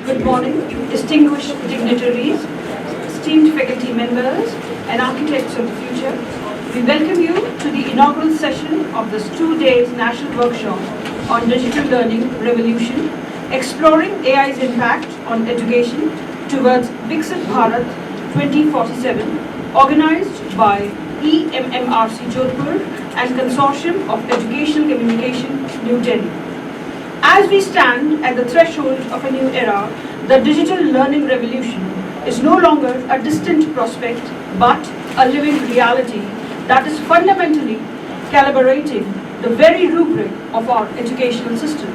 Good morning, distinguished dignitaries, esteemed faculty members, and architects of the future. We welcome you to the inaugural session of this 2 days national workshop on digital learning revolution, exploring AI's impact on education towards Viksit Bharat 2047, organized by EMMRC Jodhpur and Consortium of Educational Communication, New Delhi. As we stand at the threshold of a new era, the digital learning revolution is no longer a distant prospect, but a living reality that is fundamentally calibrating the very rubric of our educational system.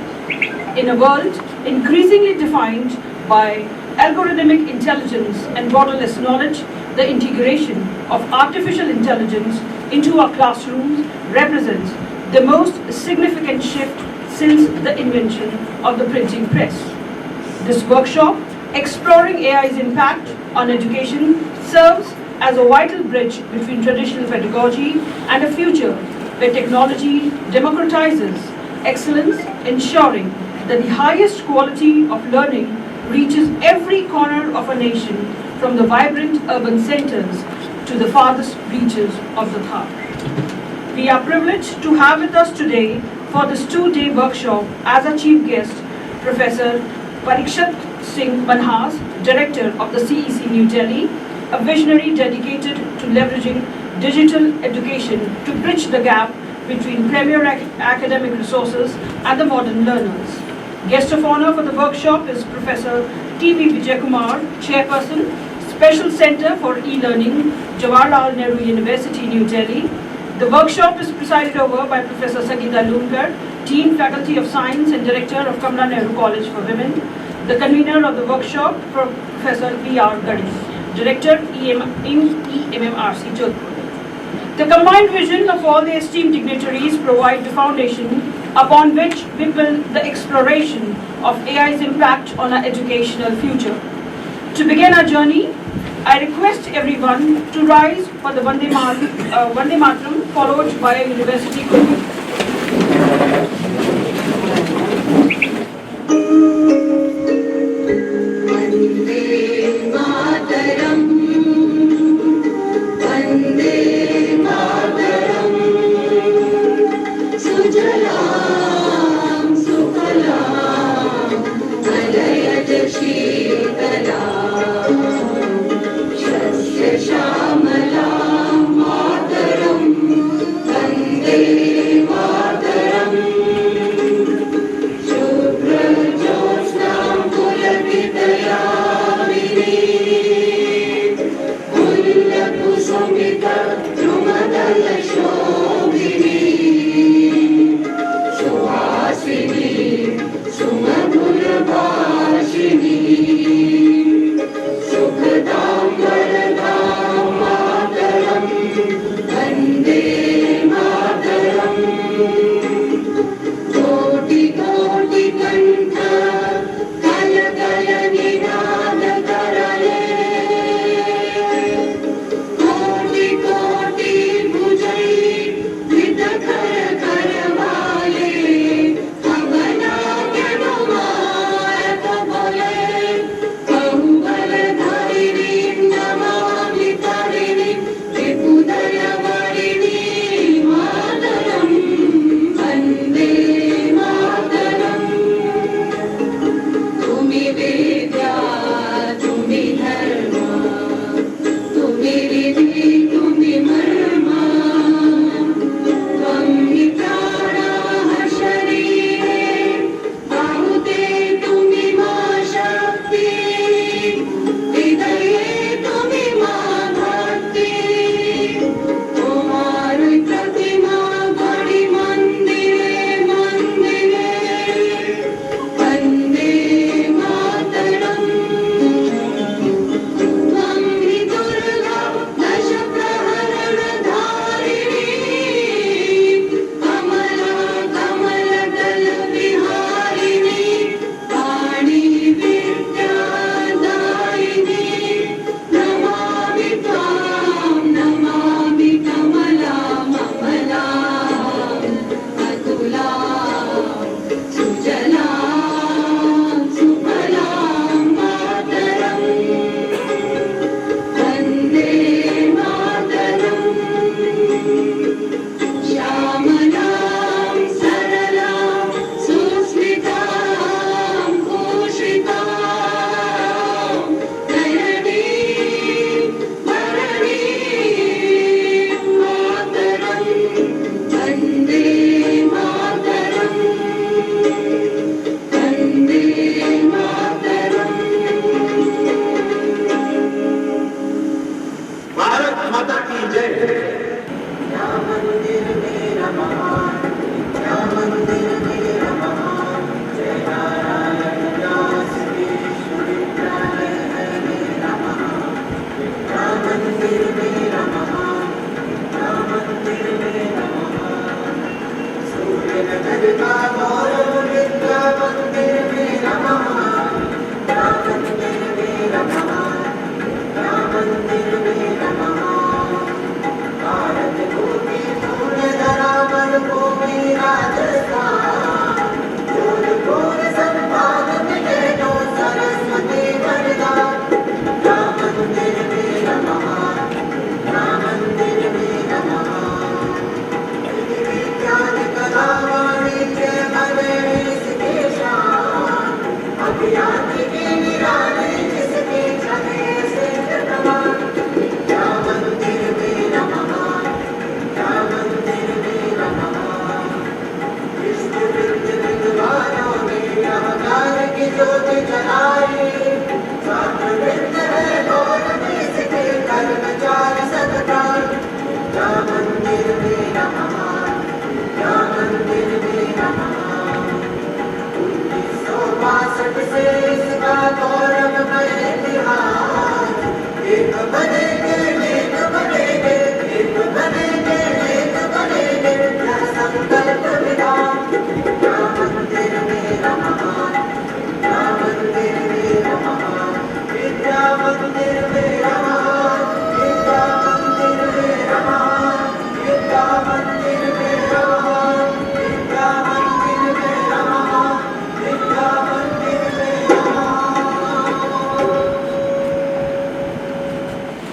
In a world increasingly defined by algorithmic intelligence and borderless knowledge, the integration of artificial intelligence into our classrooms represents the most significant shift since the invention of the printing press. This workshop, exploring AI's impact on education, serves as a vital bridge between traditional pedagogy and a future where technology democratizes excellence, ensuring that the highest quality of learning reaches every corner of a nation, from the vibrant urban centers to the farthest reaches of the Thar. We are privileged to have with us today for this 2-day workshop as a chief guest, Professor Viksit Bharat, Director of the CEC New Delhi, a visionary dedicated to leveraging digital education to bridge the gap between premier academic resources and the modern learners. Guest of honor for the workshop is Professor T.V. Vijayakumar, Chairperson, Special Center for E-Learning, Jawaharlal Nehru University, New Delhi. The workshop is presided over by Professor Sangeeta Lunkar, Dean, Faculty of Science and Director of Kamala Nehru College for Women. The convener of the workshop, Professor B.R. Gadi, Director in EMMRC Jodhpur. The combined vision of all the esteemed dignitaries provide the foundation upon which we build the exploration of AI's impact on our educational future. To begin our journey, I request everyone to rise for the Vande Mataram, followed by a university group.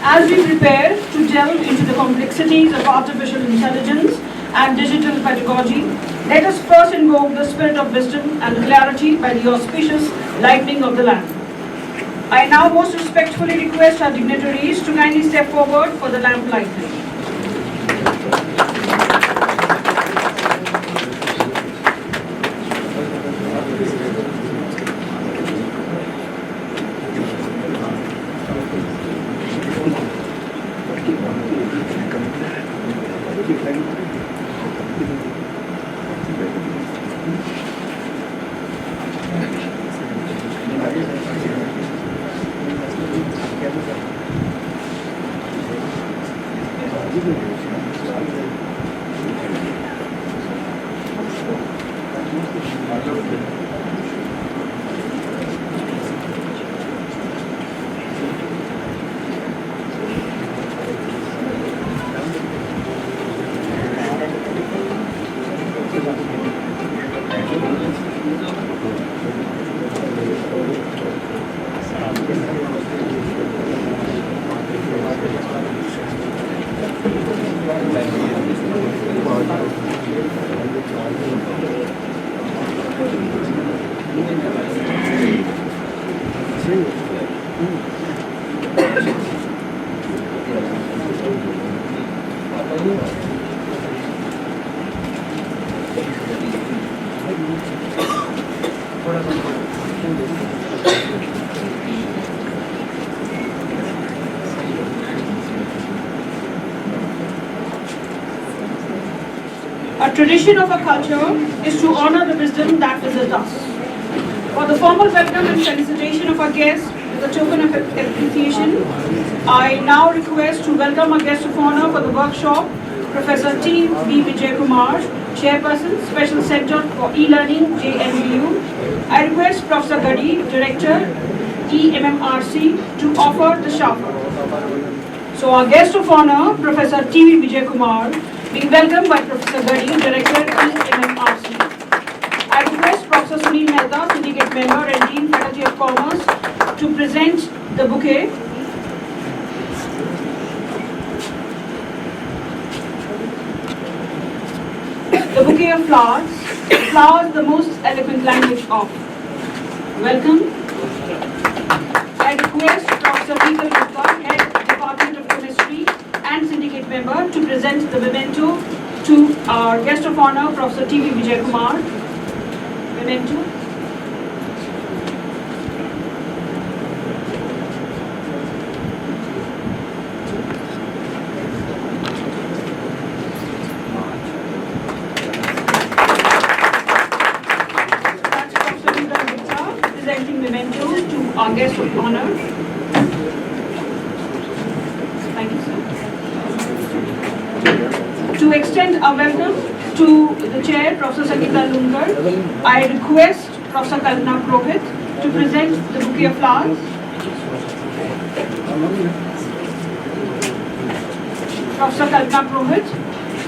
As we prepare to delve into the complexities of artificial intelligence and digital pedagogy, let us first invoke the spirit of wisdom and clarity by the auspicious lightning of the lamp. I now most respectfully request our dignitaries to kindly step forward for the lamp lighting. A tradition of a culture is to honor the wisdom that visits us. For the formal welcome and felicitation of our guests with a token of appreciation, I now request to welcome our guest of honor for the workshop, Professor T. B. Vijay Kumar, Chairperson, Special Center for E-Learning, JNBU. I request Professor Gadi, Director, EMMRC, to offer the shower. So our guest of honor, Professor T. V. Vijay Kumar, being welcomed by Professor Gadi, Director, EMMRC. I request Professor Sunil Mehta, Syndicate Member and Dean, Faculty of Commerce, to present the bouquet. The bouquet of flowers. Flowers, the most eloquent language of welcome. I request Professor Viksit Bharat, Head Department of Chemistry and Syndicate Member, to present the memento to our guest of honor, Professor T. V. Vijay Kumar. Memento. Presenting memento to our guest of honor. Thank you, sir. To extend our welcome, To the chair, Professor Sangeeta Lunkar, I request Professor Kalpana Purohit to present the bouquet of flowers. Professor Kalpana Purohit,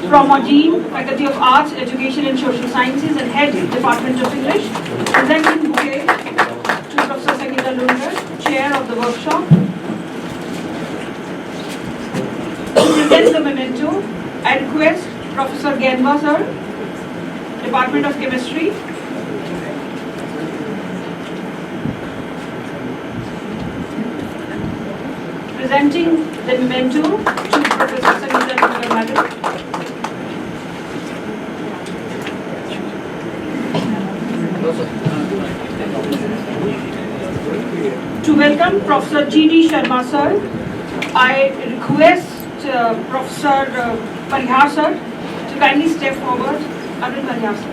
from our Dean, Faculty of Arts, Education and Social Sciences and Head, Department of English, presenting bouquet to Professor Sangeeta Lunkar, Chair of the workshop. To present the memento, I request Professor Genva sir, Department of Chemistry. Presenting the memento to Professor Sangeeta Lunkar madam. To welcome Professor G.D. Sharma sir, I request Professor Parihar sir to kindly step forward. Arvind Parihar sir.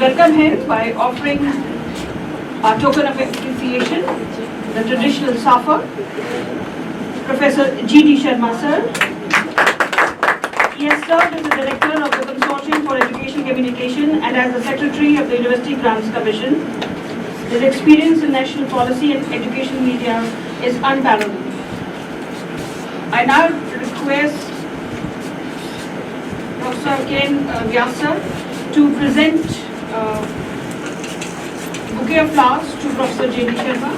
Welcome him by offering a token of appreciation, the traditional safa. Professor G.D. Sharma sir. He has served as the Director of the Consortium for Education Communication and as the Secretary of the University Grants Commission. His experience in national policy and education media is unparalleled. I now request Professor Ken Vyasa to present bouquet of flowers to Professor J.D. Sharma.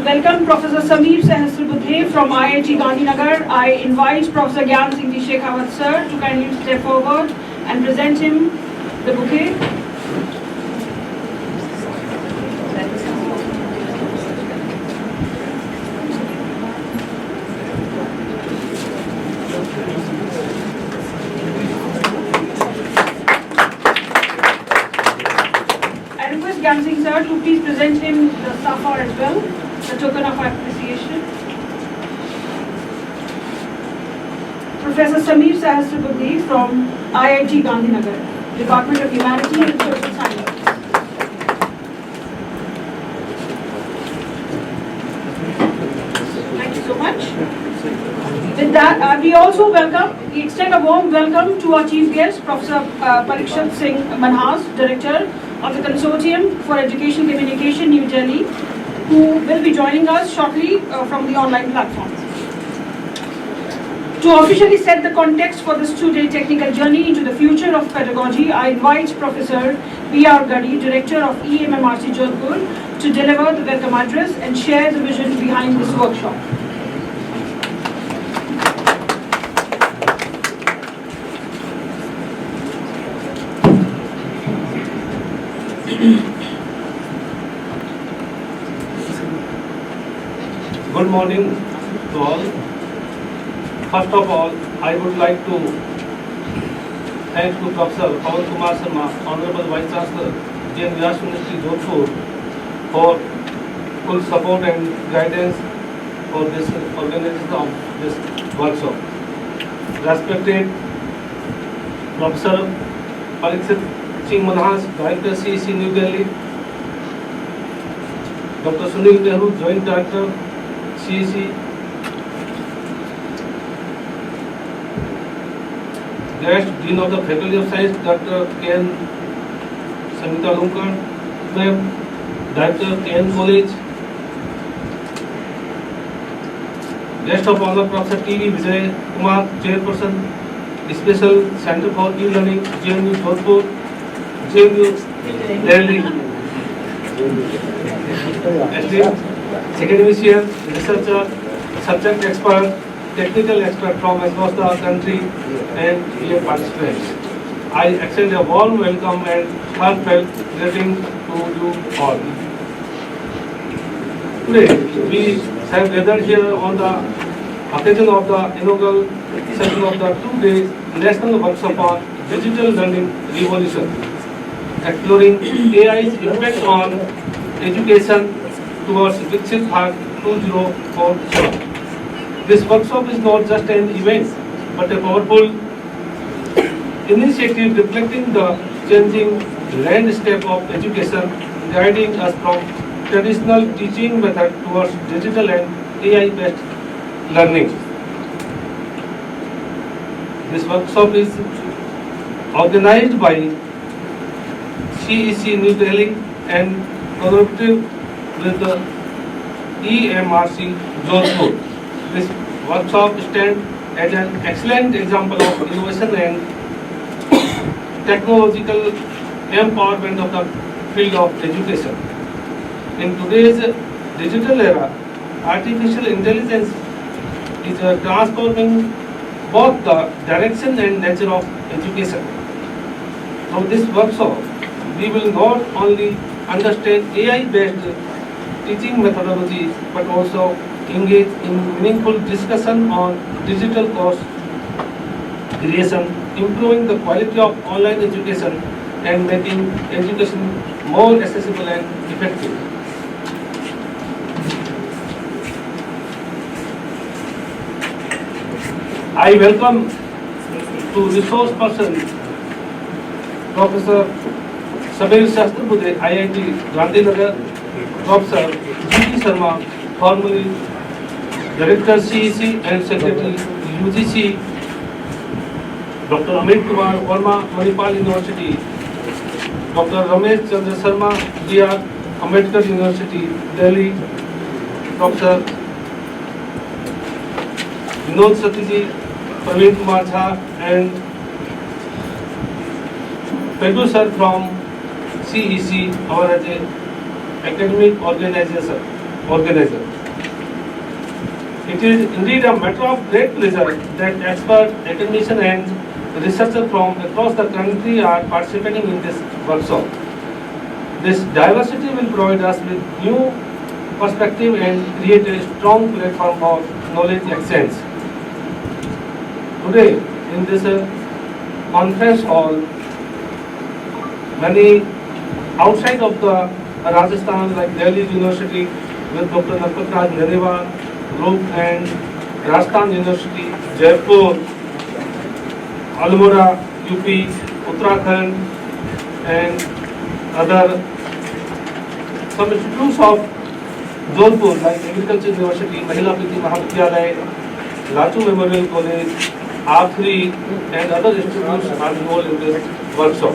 Welcome Professor Sameer Sahasrabudhe from IIT Gandhinagar. I invite Professor Gyan Singh Ji Shekhawat sir to kindly step forward and present him the bouquet. I request Gyan Singh sir to please present him the safa as well, a token of appreciation. Professor Sameer Sahasrabudhe from IIT Gandhinagar, Department of Humanity and Social Science. Thank you so much. With that, we extend a warm welcome to our chief guest, Professor Parikshit Singh Manhas, Director of the Consortium for Education Communication, New Delhi, who will be joining us shortly from the online platform. To officially set the context for this two-day technical journey into the future of pedagogy, I invite Professor B.R. Gadi, Director of EMMRC Jodhpur, to deliver the welcome address and share the vision behind this workshop. Good morning to all. First of all, I would like to thank to Professor Pawan Kumar Sharma, Honorable Vice Chancellor, Jain Vyas University Jodhpur, for full support and guidance for this organization of this workshop. Respected Professor Viksit Bharat, Director CEC New Delhi, Dr. Sunil Nehru, Joint Director CEC, Guest Dean of the Faculty of Science, Dr. Ken Sangeeta Lunkar, Director Ken College, Guest of Honor Professor T.V. Vijay Kumar, Chairperson, Special Center for E-Learning, JNU Jodhpur, JNU Delhi, esteemed academician, researcher, subject expert, technical expert from across the country, and dear participants. I extend a warm welcome and heartfelt greeting to you all. Today, we have gathered here on the occasion of the inaugural session of the two-day National Workshop on Digital Learning Revolution. exploring AI's impact on education towards Viksit Bharat 2047. This workshop is not just an event, but a powerful initiative reflecting the changing landscape of education, guiding us from traditional teaching method towards digital and AI-based learning. This workshop is organized by CEC New Delhi and collaborative with the EMRC Jodhpur. This workshop stands as an excellent example of innovation and technological empowerment of the field of education. In today's digital era, artificial intelligence is transforming both the direction and nature of education. From this workshop, we will not only understand AI-based teaching methodologies, but also engage in meaningful discussion on digital course creation, improving the quality of online education and making education more accessible and effective. I welcome to resource person Professor Samir Shastrabudhe, IIT Gandhinagar, Professor G.P. Sharma, formerly Director CEC and Secretary UGC, Dr. Amit Kumar Verma, Manipal University, Dr. Ramesh Chandra Sharma, DR, Ambedkar University, Delhi, Professor Vinod Satiji, Praveen Kumar Jha, and Pedro sir from CEC, our academic organizer. It is indeed a matter of great pleasure that experts, academicians and researchers from across the country are participating in this workshop. This diversity will provide us with new perspective and create a strong platform for knowledge exchange. Today, in this conference hall, many outside of the Rajasthan, like Delhi University with Dr. Narpat Narewal Group and Rajasthan University, Jaipur, Almora, UP, Uttarakhand, and other some institutes of Jodhpur like Agriculture University, Mahila Priti Mahavidyalaya, Latu Memorial College, Akhri, and other institutes are involved in this workshop.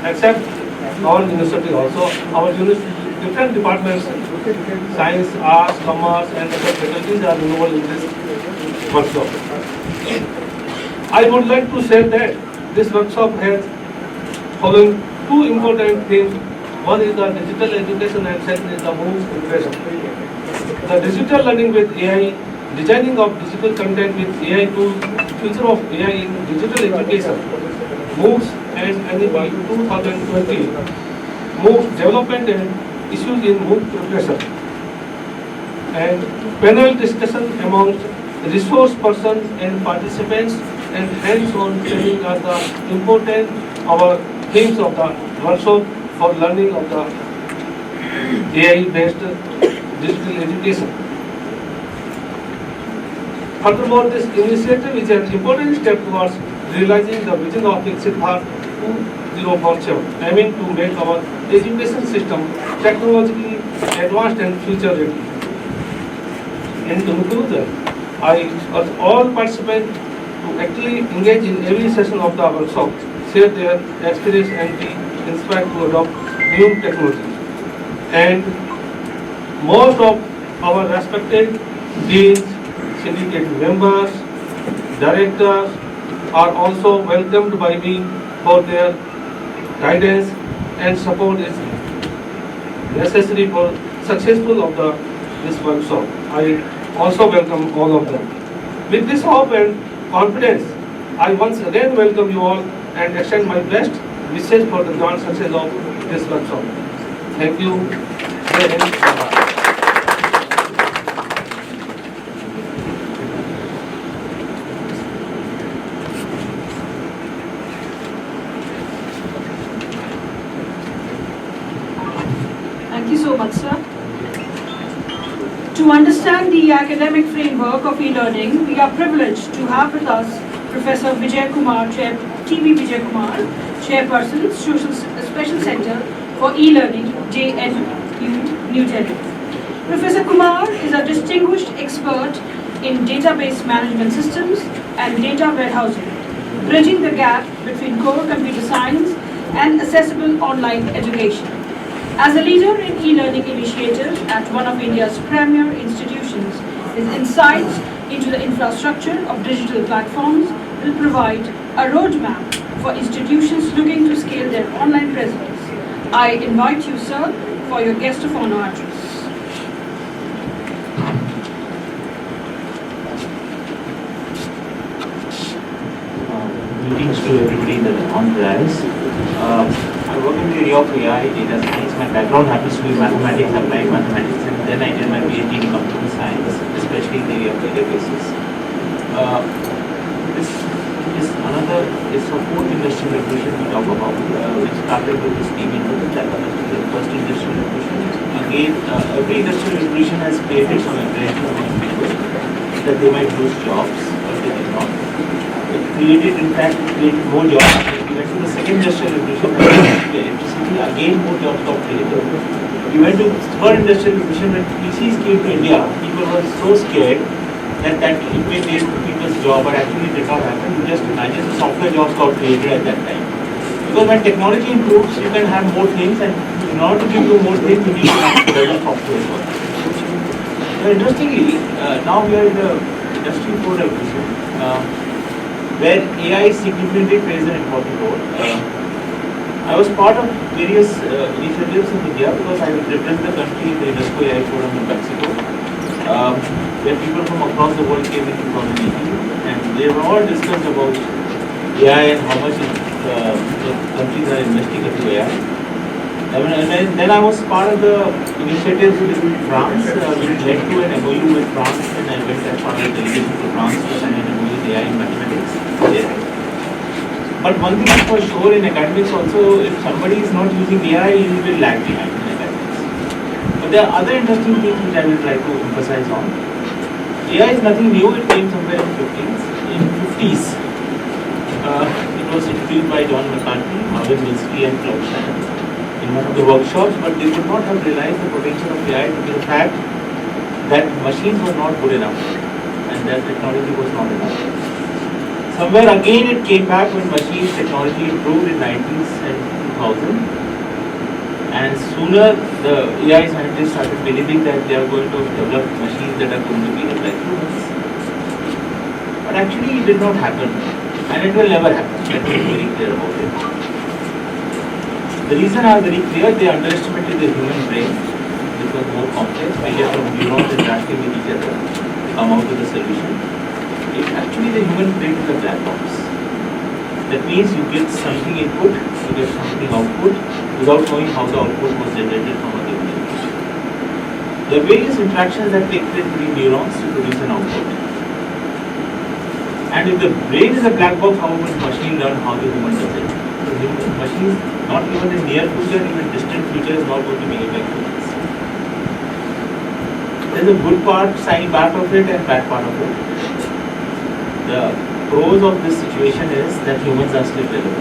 Except our university also, our university, different departments, science, arts, commerce, and other faculties are involved in this workshop. I would like to say that this workshop has following two important themes. One is the digital education and second is the MOOCs preparation. The digital learning with AI, designing of digital content with AI tools, future of AI in digital education, MOOCs and NEP 2020, MOOCs development and issues in MOOC preparation, and panel discussion amongst resource persons and participants and hands-on training are the important our themes of the workshop for learning of the AI-based digital education. Furthermore, this initiative is an important step towards realizing the vision of Viksit Bharat 2047, aiming to make our education system technologically advanced and future ready. In conclusion, I urge all participants to actually engage in every session of the workshop, share their experience and be inspired to adopt new technology. And most of our respected deans, syndicate members, directors are also welcomed by me for their guidance and support is necessary for successful of this workshop. I also welcome all of them. With this hope and confidence, I once again welcome you all and extend my best wishes for the grand success of this workshop. Thank you. Jai Hind. Thank you so much, sir. To understand the academic framework of e-learning, we are privileged to have with us Professor Vijay Kumar, T.V. Vijay Kumar, Chairperson, Special Center for E-Learning, JNU, New Delhi. Professor Kumar is a distinguished expert in database management systems and data warehousing, bridging the gap between core computer science and accessible online education. As a leader in e-learning initiatives at one of India's premier institutions, his insights into the infrastructure of digital platforms will provide a roadmap for institutions looking to scale their online presence. I invite you, sir, for your guest of honor address. Greetings to everybody that on dais. I work in the area of AI, data science. My background happens to be mathematics, applied mathematics, and then I did my PhD in computer science, especially in the area of databases. This is a fourth industrial revolution we talk about, which started with the steam engine, the first industrial revolution. Again, every industrial revolution has created some impression among people that they might lose jobs, but they did not. It created, in fact, more jobs. We went to the second industrial revolution, electricity, again more jobs got created. We went to third industrial revolution when PCs came to India. People were so scared that it may take people's job, but actually it did not happen. You just imagine the software jobs got created at that time. Because when technology improves, you can have more things, and in order to give you more things, you need to have better software. So interestingly, now we are in the Industry 4 revolution, where AI significantly plays an important role. I was part of various initiatives in India because I represent the country in the UNESCO AI Forum in Mexico, where people from across the world came in 2018, and they were all discussed about AI and how much the countries are investing into AI. And then I was part of the initiatives in France. We led to an MOU with France, and I went as part of the delegation to France to sign an MOU with AI in mathematics. Yeah. But one thing is for sure in academics also, if somebody is not using AI, he will lag behind in academics. But there are other interesting things which I will try to emphasize on. AI is nothing new, it came somewhere in the 50s. It was introduced by John McCarthy, Marvin Minsky and Klaus Steiner in one of the workshops, but they could not have realized the potential of AI to be the fact that machines were not good enough and that technology was not enough. Somewhere again it came back when machine technology improved in 90s and 2000, and sooner the AI scientists started believing that they are going to develop machines that are going to be like humans. But actually it did not happen, and it will never happen. Let me be very clear about it. The reason are very clear. They underestimated the human brain, which was more complex. We get from neurons interacting with each other to come out with a solution. Actually, the human brain is a black box. That means you get something input, you get something output, without knowing how the output was generated from a given input. There are various interactions that take place between neurons to produce an output. And if the brain is a black box, how will the machine learn how the human does it? The machine, not even in near future, even distant future, is not going to behave like humans. There is a good part, side part of it, and bad part of it. The pros of this situation is that humans are still relevant.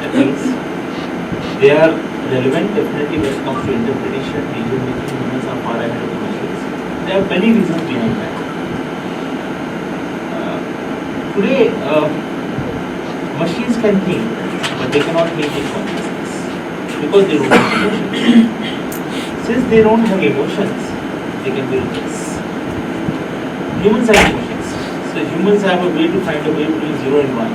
That means they are relevant definitely when it comes to interpretation, reason making. Humans are far ahead of the machines. There are many reasons behind that. Today, machines can think, but they cannot think in consciousness because they don't have emotions. Since they don't have emotions, they can build this. Humans have emotions. So humans have a way to find a way between 0 and 1.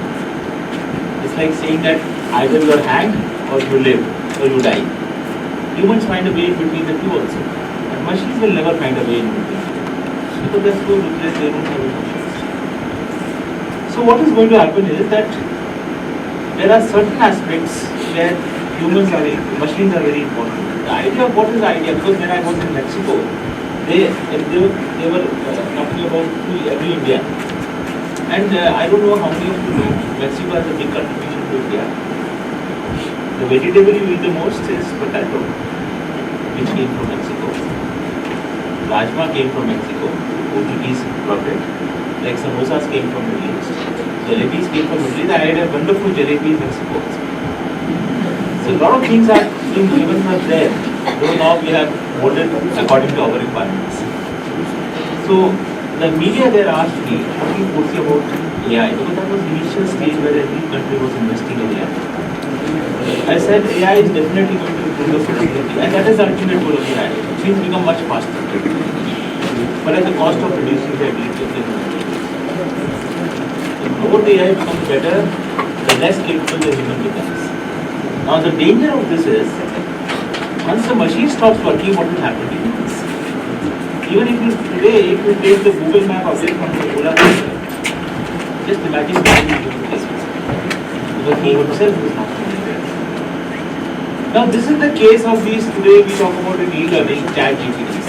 It's like saying that either you are hanged or you live or you die. Humans find a way in between the two also. But machines will never find a way in between. Because that's so ruthless, they don't have emotions. So what is going to happen is that there are certain aspects where machines are very important. The idea of what is the idea? Because when I was in Mexico, they were talking about every Indian. And I don't know how many of you know Mexico has a big contribution to India. The vegetable you eat the most is potato, which came from Mexico. Rajma came from Mexico. Portuguese brought it. Like samosas came from Middle East. Jalebis came from Middle East. I had a wonderful jalebi in Mexico also. So a lot of things are being given from there. Though now we have molded according to our requirements. So the media there asked me, what do you foresee about AI? Because that was the initial stage where every country was investing in AI. I said AI is definitely going to improve the productivity, and that is the ultimate goal of AI. Things become much faster, but at the cost of reducing the ability of the human. The more the AI becomes better, the less capable the human becomes. Now the danger of this is, once the machine stops working, what will happen to humans? Even if you today, if you take the Google map away from the Ola system, just imagine what you do with this. Because he himself is not familiar. Now this is the case of these, today we talk about in e-learning, chat GPTs.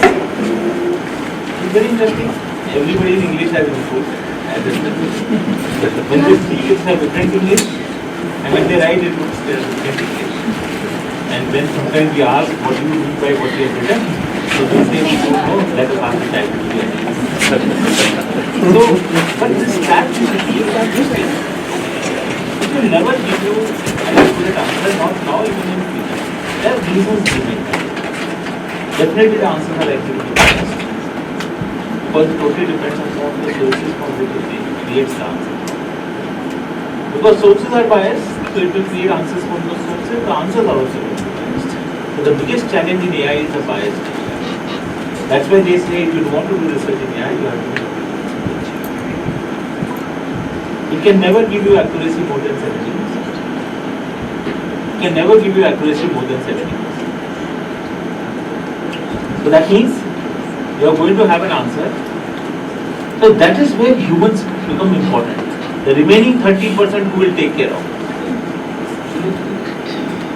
It's very interesting. Everybody in English has improved. When they speak, it's a different English, and when they write, it looks different English. And when sometimes we ask, what do you mean by what you have written? So they say, we don't know, let us ask the chat GPT. So, but this chat GPT is interesting. It will never give you an accurate answer, not now, even in future. There are reasons behind that. Definitely the answers are likely to be biased. Because it totally depends on some of the sources from which it creates the answer. Because sources are biased, so it will create answers from those sources, the answers are also going to be biased. So the biggest challenge in AI is the bias. That's why they say if you want to do research in AI, you have to do research. It can never give you accuracy more than 70%. It can never give you accuracy more than 70%. So that means you are going to have an answer. So that is where humans become important. The remaining 30% who will take care of.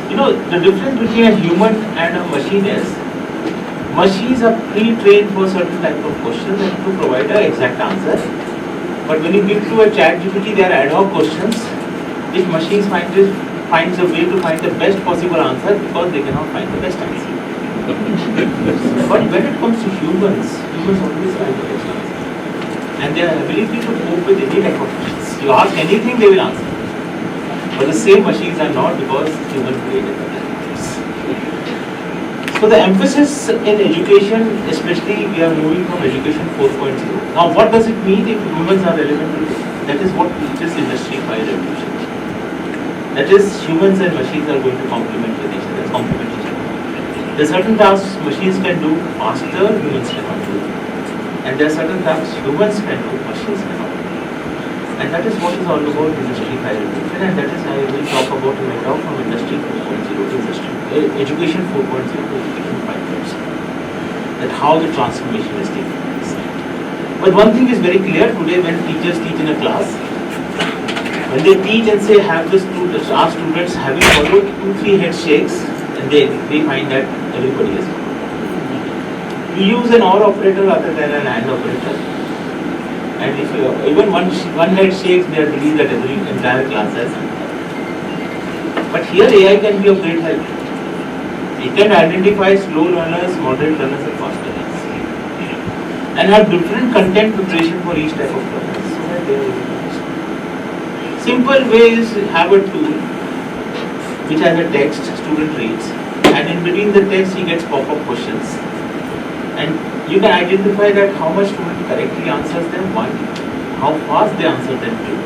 You know, the difference between a human and a machine is, machines are pre-trained for certain type of questions and to provide an exact answer. But when you give to a chat GPT, they are ad hoc questions. If machines finds a way to find the best possible answer because they cannot find the best answer. But when it comes to humans always find the best answer. And their ability to cope with any type of questions. You ask anything, they will answer. But the same machines are not, because humans created them. So the emphasis in education, especially we are moving from education 4.0. Now what does it mean if humans are relevant to this? That is what teaches Industry 5 revolution. That is, humans and machines are going to complement each other. There are certain tasks machines can do faster, humans cannot do. And there are certain tasks humans can do, machines cannot do. And that is what is all about Industry 5 revolution, and that is I will talk about in my talk from Industry 4.0 to Education 4.0 to Education 5.0. That how the transformation is taking place. But one thing is very clear today when teachers teach in a class, when they teach and say have the students, ask students, have you followed 2-3 head shakes, and they find that everybody has followed. You use an OR operator rather than an AND operator. And if you, even one head shakes, they are believed that every entire class has. But here AI can be of great help. It can identify slow learners, moderate learners, and fast learners, and have different content preparation for each type of learners. So that they are simple way is have a tool which has a text student reads, and in between the text he gets pop-up questions. And you can identify that how much student correctly answers them, one, how fast they answer them, two.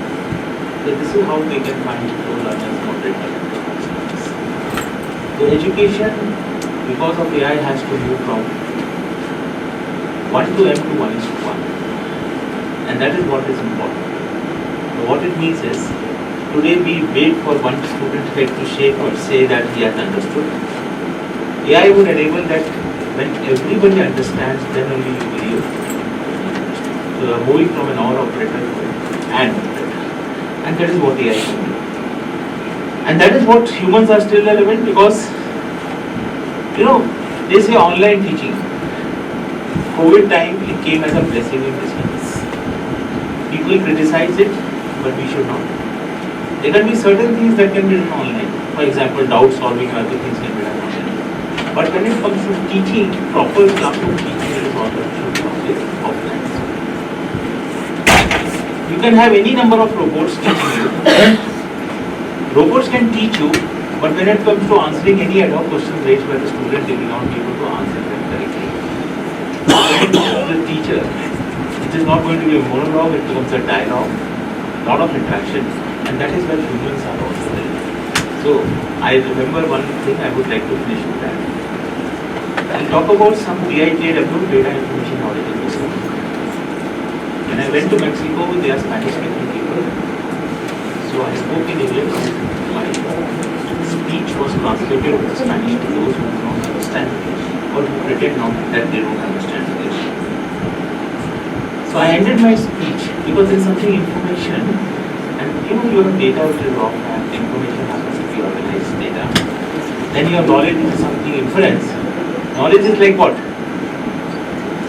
So this is how they can find slow learners, moderate learners. So education, because of AI, has to move from 1 to M to 1 is to 1. And that is what is important. So what it means is, today we wait for one student head to shake or say that he has understood. AI would enable that when everybody understands, then only you will use. So you are moving from an OR operator to an AND operator. And that is what AI can do. And that is what humans are still relevant, because, you know, they say online teaching. COVID time, it came as a blessing in disguise. People criticize it, but we should not. There can be certain things that can be done online. For example, doubt solving and other things can be done online. But when it comes to teaching, proper classroom teaching, it is all that should be always offline. You can have any number of robots teaching you. Robots can teach you, but when it comes to answering any ad hoc questions raised by the student, they will not be able to answer them correctly. The teacher, it is not going to be a monologue, it becomes a dialogue, lot of interaction, and that is where humans are also there. So, I remember one thing I would like to finish with that. I'll talk about some DITAW, data information knowledge investment. When I went to Mexico, they are Spanish speaking people. So I spoke in English. My speech was translated into Spanish to those who do not understand English or who pretend not that they don't understand English. So I ended my speech because it's something information, and you have data which is raw and information happens to be organized data. Then your knowledge is something inference. Knowledge is like what?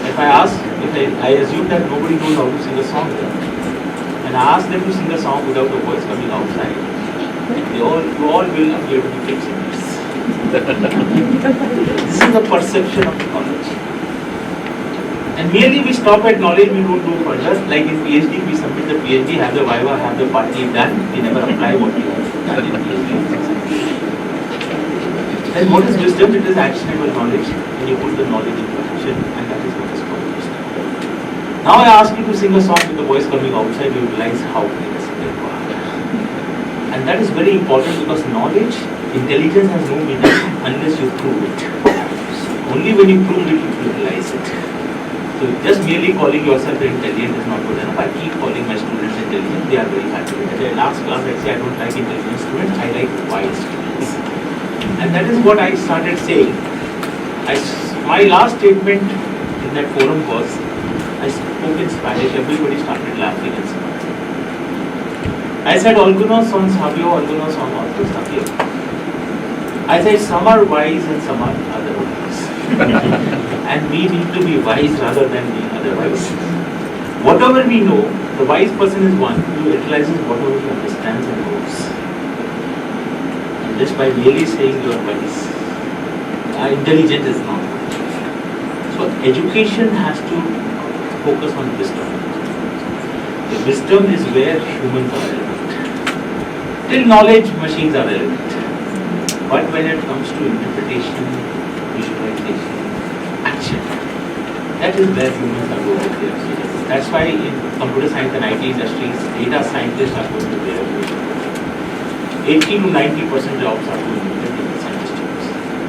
If I assume that nobody knows how to sing a song here, and I ask them to sing a song without a voice coming outside, you all will appear to be great singers. This is the perception of knowledge. And merely we stop at knowledge, we don't go further. Like in PhD, we submit the PhD, have the viva, have the party done, we never apply what we have done in PhD. And what is wisdom? It is actionable knowledge, and you put the knowledge into action, and that is what is called wisdom. Now I ask you to sing a song with the voice coming outside, you realize how innocent you are. And that is very important because knowledge, intelligence has no meaning unless you prove it. Only when you prove it, you realize it. So just merely calling yourself intelligent is not good enough. I keep calling my students intelligent, they are very happy with it. In last class I say I don't like intelligent students, I like wise students. And that is what I started saying. My last statement in that forum was, I spoke in Spanish, everybody started laughing and smiling. I said, algunos son sabio, algunos son otros sabio. I said, some are wise and some are otherwise. And we need to be wise rather than being otherwise. Whatever we know, the wise person is one who utilizes whatever he understands and knows. Just by merely saying you are wise, intelligent is not. So education has to focus on wisdom. The wisdom is where humans are relevant. Till knowledge, machines are relevant. But when it comes to interpretation, visualization, action, that is where humans are going to be. That's why in computer science and IT industries, data scientists are going to be relevant. 80 to 90% jobs are going to be data scientists.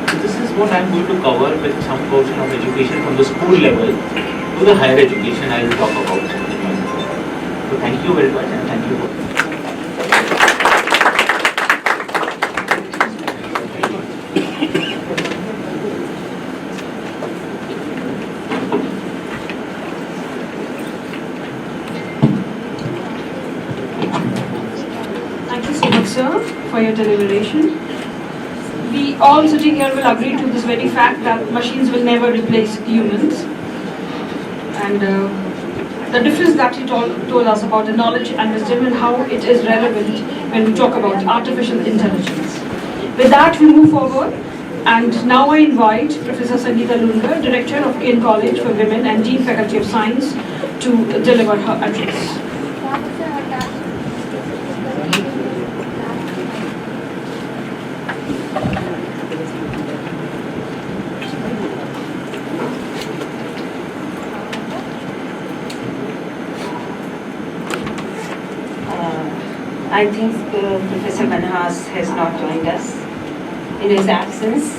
So this is what I am going to cover with some portion of education from the school level to the higher education I will talk about. So thank you very much and thank you. Sir, for your deliberation. We all sitting here will agree to this very fact that machines will never replace humans. And the difference that you told us about the knowledge and wisdom and how it is relevant when we talk about artificial intelligence. With that, we move forward. And now I invite Professor Sangeeta Lungar, Director of Kane College for Women and Dean Faculty of Science, to deliver her address. I think Professor Manhas has not joined us. In his absence,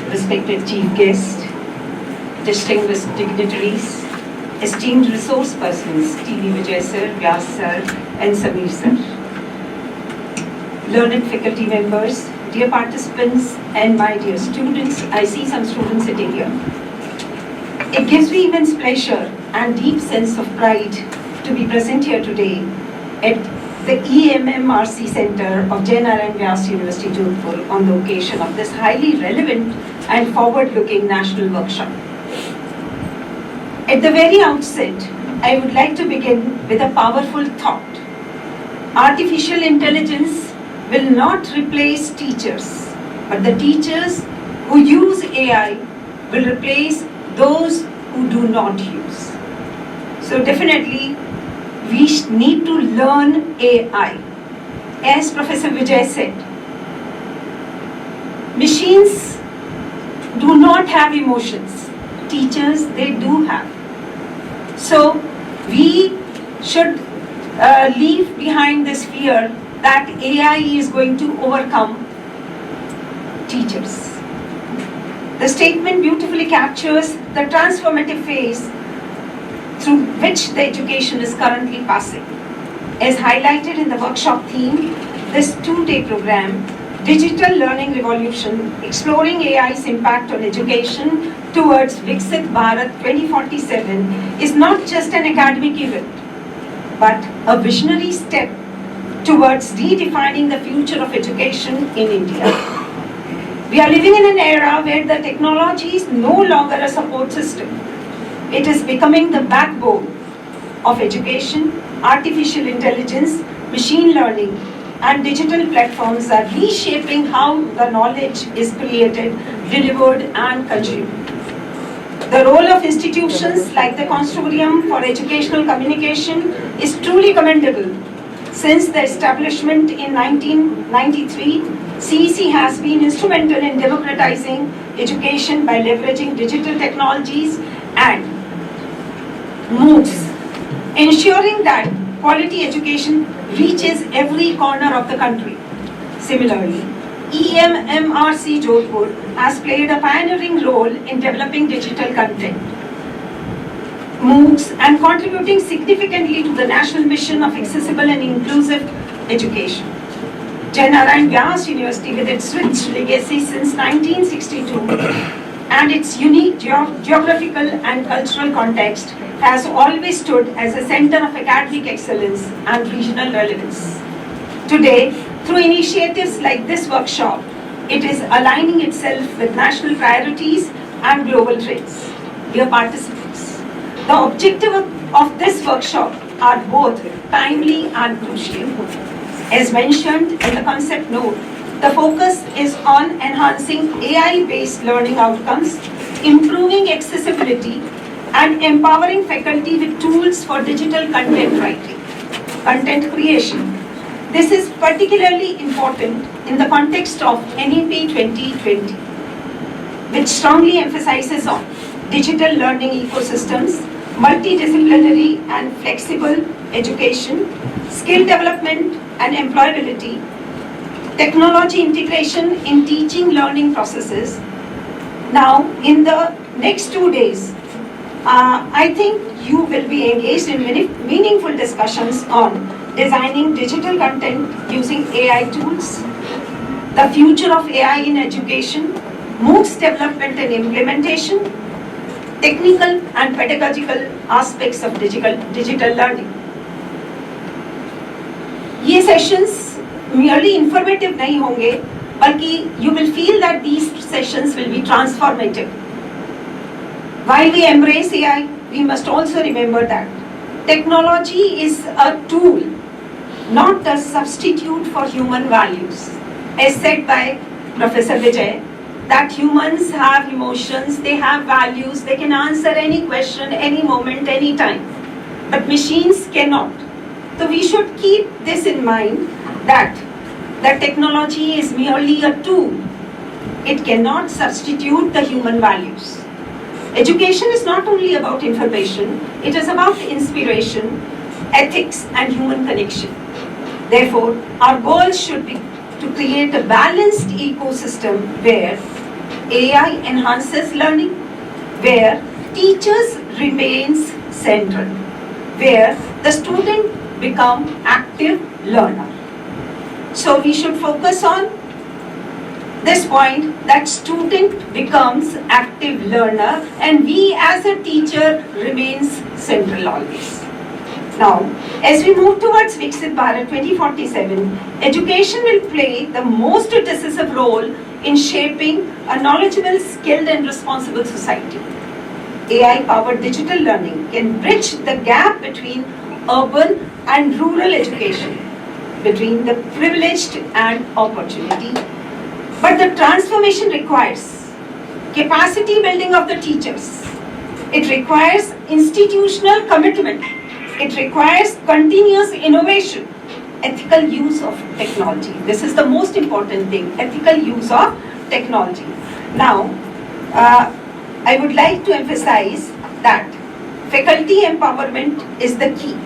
respected chief guest, distinguished dignitaries, esteemed resource persons, T.V. Vijay sir, Vyas sir, and Sameer sir, learned faculty members, dear participants, and my dear students. I see some students sitting here. It gives me immense pleasure and deep sense of pride to be present here today at the EMMRC Center of Jain-Narayan Vyas University, Jodhpur on the occasion of this highly relevant and forward-looking national workshop. At the very outset, I would like to begin with a powerful thought. Artificial intelligence will not replace teachers, but the teachers who use AI will replace those who do not use. So definitely, we need to learn AI. As Professor Vijay said, machines do not have emotions. Teachers, they do have. So we should leave behind this fear that AI is going to overcome teachers. The statement beautifully captures the transformative phase through which the education is currently passing. As highlighted in the workshop theme, this two-day program, Digital Learning Revolution, Exploring AI's Impact on Education towards Viksit Bharat 2047, is not just an academic event, but a visionary step towards redefining the future of education in India. We are living in an era where the technology is no longer a support system. It is becoming the backbone of education. Artificial intelligence, machine learning, and digital platforms are reshaping how the knowledge is created, delivered, and consumed. The role of institutions like the Consortium for Educational Communication is truly commendable. Since the establishment in 1993, CEC has been instrumental in democratizing education by leveraging digital technologies and MOOCs, ensuring that quality education reaches every corner of the country. Similarly, EMMRC Jodhpur has played a pioneering role in developing digital content, MOOCs, and contributing significantly to the national mission of accessible and inclusive education. Janarayan Vyas University, with its rich legacy since 1962 and its unique geographical and cultural context, has always stood as a center of academic excellence and regional relevance. Today, through initiatives like this workshop, it is aligning itself with national priorities and global trends. Dear participants, the objective of this workshop are both timely and crucial. As mentioned in the concept note, the focus is on enhancing AI-based learning outcomes, improving accessibility, and empowering faculty with tools for digital content writing, content creation. This is particularly important in the context of NEP 2020, which strongly emphasizes on digital learning ecosystems, multidisciplinary and flexible education, skill development and employability, technology integration in teaching learning processes. Now, in the next 2 days, I think you will be engaged in meaningful discussions on designing digital content using AI tools, the future of AI in education, MOOCs development and implementation, technical and pedagogical aspects of digital learning. ये sessions merely informative नहीं होंगे, बल्कि you will feel that these sessions will be transformative. While we embrace AI, we must also remember that technology is a tool, not a substitute for human values. As said by Professor Vijay, that humans have emotions, they have values, they can answer any question, any moment, any time. But machines cannot. So we should keep this in mind that technology is merely a tool. It cannot substitute the human values. Education is not only about information, it is about inspiration, ethics, and human connection. Therefore, our goal should be to create a balanced ecosystem where AI enhances learning, where teachers remains central, where the student become active learner. So we should focus on this point, that student becomes active learner and we as a teacher remains central always. Now, as we move towards Viksit Bharat 2047, education will play the most decisive role in shaping a knowledgeable, skilled and responsible society. AI-powered digital learning can bridge the gap between urban and rural education, between the privileged and opportunity. But the transformation requires capacity building of the teachers. It requires institutional commitment. It requires continuous innovation, ethical use of technology. This is the most important thing, ethical use of technology. Now, I would like to emphasize that faculty empowerment is the key.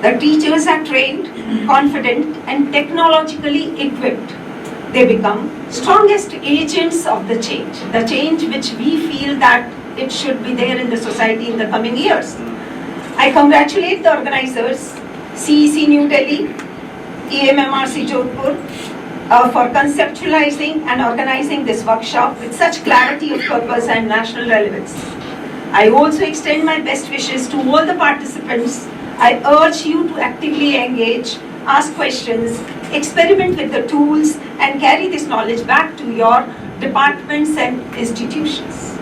The teachers are trained, confident, and technologically equipped. They become strongest agents of the change which we feel that it should be there in the society in the coming years. I congratulate the organizers, CEC New Delhi, EMMRC Jodhpur, for conceptualizing and organizing this workshop with such clarity of purpose and national relevance. I also extend my best wishes to all the participants. I urge you to actively engage, ask questions, experiment with the tools, and carry this knowledge back to your departments and institutions.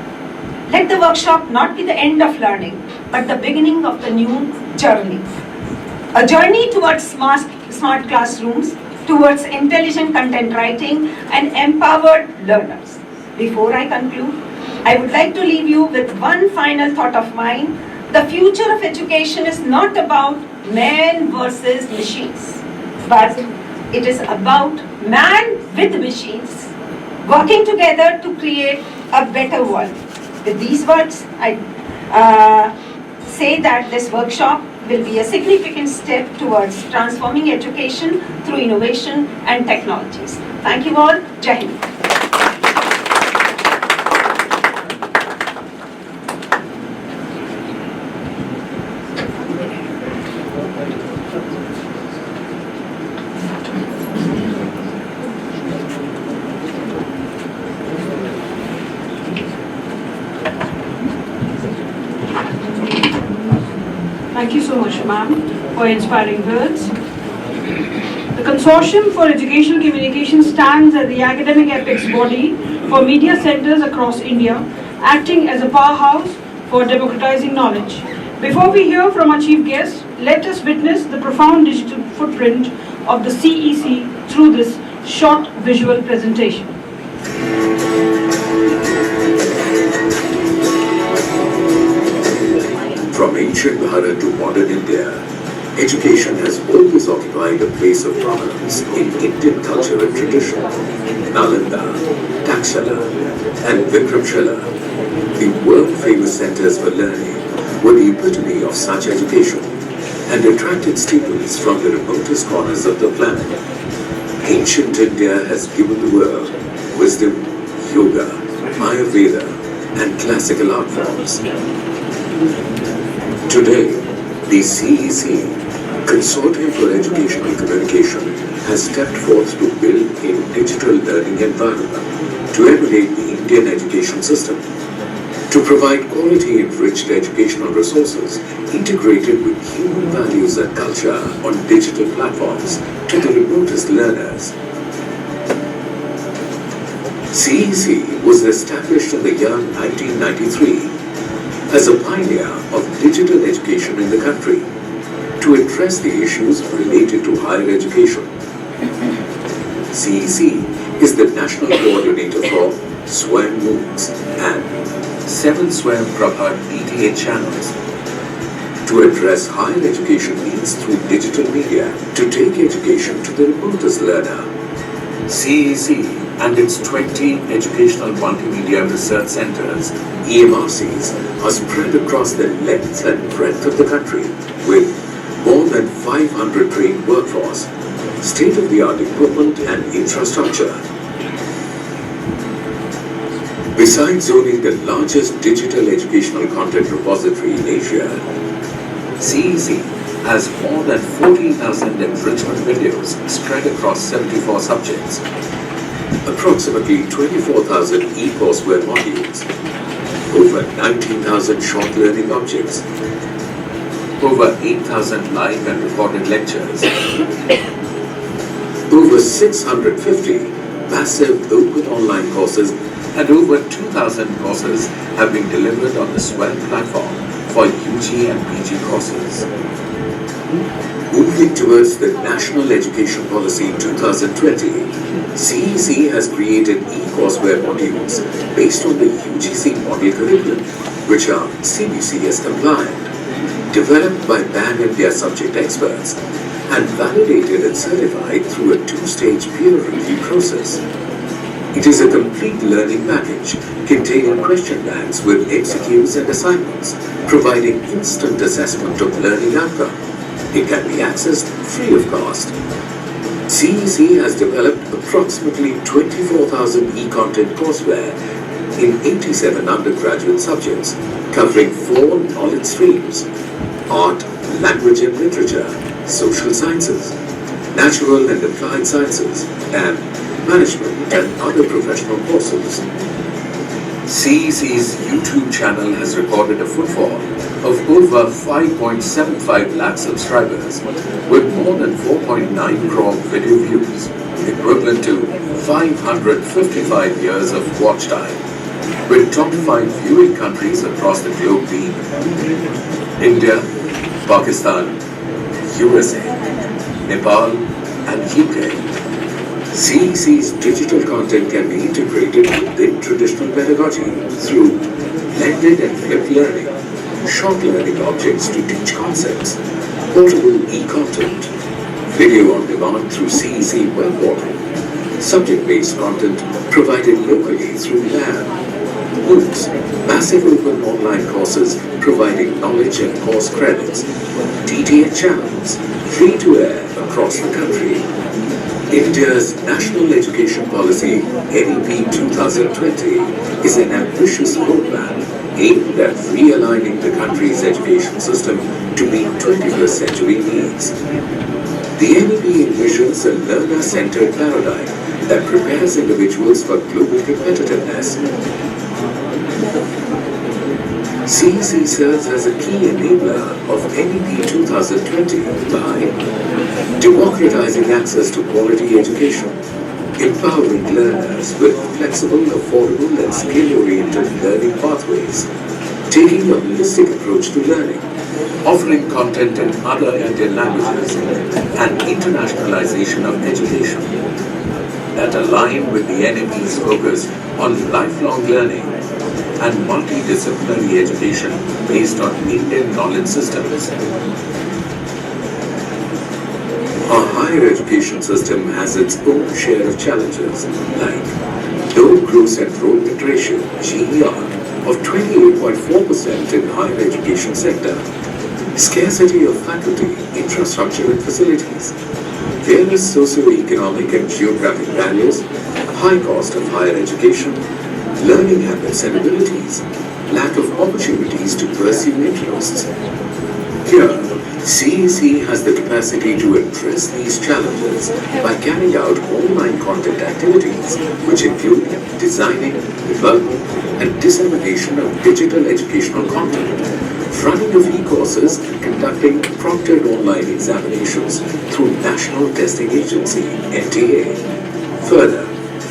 Let the workshop not be the end of learning, but the beginning of the new journey. A journey towards smart classrooms, towards intelligent content writing and empowered learners. Before I conclude, I would like to leave you with one final thought of mine. The future of education is not about man versus machines, but it is about man with machines working together to create a better world. With these words, I say that this workshop will be a significant step towards transforming education through innovation and technologies. Thank you all. Jai Hind. Thank you so much, ma'am, for inspiring words. The Consortium for Educational Communication stands as the academic apex body for media centers across India, acting as a powerhouse for democratizing knowledge. Before we hear from our chief guest, let us witness the profound digital footprint of the CEC through this short visual presentation. From ancient Bharat to modern India, education has always occupied a place of prominence in Indian culture and tradition. Nalanda, Taxila, and Vikramshila, the world-famous centers for learning, were the epitome of such education and attracted students from the remotest corners of the planet. Ancient India has given the world wisdom, yoga, Ayurveda, and classical art forms. Today, the CEC, Consortium for Educational Communication, has stepped forth to build a digital learning environment to emulate the Indian education system, to provide quality-enriched educational resources integrated with human values and culture on digital platforms to the remotest learners. CEC was established in the year 1993 as a pioneer of digital education in the country to address the issues related to higher education. CEC is the national coordinator for Swayam MOOCs and 7 Swayam Prabha DTH channels to address higher education needs through digital media to take education to the remotest learner. CEC and its 20 educational multimedia research centers, EMRCs, are spread across the length and breadth of the country with more than 500 trained workforce, state-of-the-art equipment and infrastructure. Besides owning the largest digital educational content repository in Asia, CEC has more than 14,000 enrichment videos spread across 74 subjects, approximately 24,000 e-courseware modules, over 19,000 short learning objects, over 8,000 live and recorded lectures, over 650 massive open online courses and over 2,000 courses have been delivered on the SWAM platform for UG and PG courses. Moving towards the National Education Policy 2020, CEC has created e-courseware modules based on the UGC model curriculum, which are CBCS compliant, developed by pan-India subject experts, and validated and certified through a two-stage peer review process. It is a complete learning package containing question banks with MCQs and assignments, providing instant assessment of learning outcome. It can be accessed free of cost. CEC has developed approximately 24,000 e-content courseware in 87 undergraduate subjects, covering 4 knowledge streams: art, language and literature, social sciences, natural and applied sciences, and management and other professional courses. CEC's YouTube channel has recorded a footfall of over 5.75 lakh subscribers with more than 4.9 crore video views, equivalent to 555 years of watch time, with top 5 viewing countries across the globe being India, Pakistan, USA, Nepal, and UK. CEC's digital content can be integrated within traditional pedagogy through blended and flipped learning, short learning objects to teach concepts, portable e-content, video on demand through CEC web portal, subject-based content provided locally through lab, MOOCs, massive open online courses providing knowledge and course credits, DTH channels, free to air across the country. India's National Education Policy NEP 2020 is an ambitious roadmap aimed at realigning the country's education system to meet 21st century needs. The NEP envisions a learner-centered paradigm that prepares individuals for global competitiveness. CEC serves as a key enabler of NEP 2020 by democratizing access to quality education, empowering learners with flexible, affordable and skill-oriented learning pathways, taking a holistic approach to learning, offering content in other Indian languages, and internationalization of education that align with the NEP's focus on lifelong learning and multidisciplinary education based on Indian knowledge systems. Our higher education system has its own share of challenges, like low gross enrollment ratio (GER) of 28.4% in higher education sector, scarcity of faculty, infrastructure and facilities, various socio-economic and geographic barriers, high cost of higher education, learning habits and abilities, lack of opportunities to pursue interests. Here, CEC has the capacity to address these challenges by carrying out online content activities, which include designing, development, and dissemination of digital educational content, running of e-courses, and conducting proctored online examinations through National Testing Agency, NTA. Further,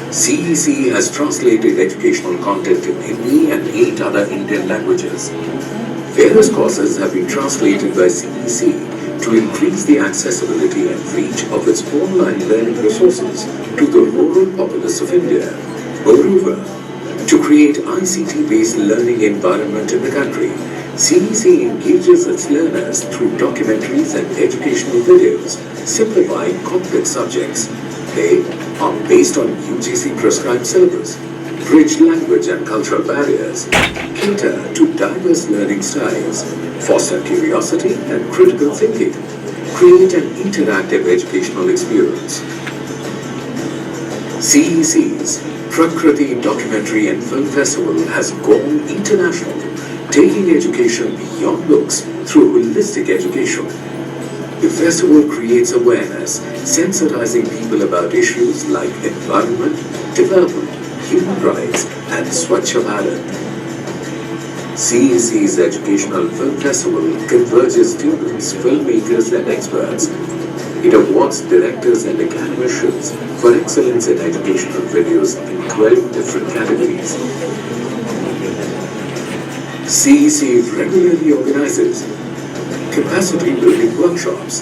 CEC has translated educational content in Hindi and 8 other Indian languages. Various courses have been translated by CEC to increase the accessibility and reach of its online learning resources to the rural populace of India. Moreover, to create ICT-based learning environment in the country, CEC engages its learners through documentaries and educational videos, simplifying complex subjects. They are based on UGC prescribed syllabus, bridge language and cultural barriers, cater to diverse learning styles, foster curiosity and critical thinking, create an interactive educational experience. CEC's Prakriti Documentary and Film Festival has gone international, taking education beyond books through holistic education. The festival creates awareness, sensitizing people about issues like environment, development, human rights, and Swachh Bharat. CEC's Educational Film Festival converges students, filmmakers, and experts It awards directors and academicians for excellence in educational videos in 12 different categories. CEC regularly organizes capacity building workshops,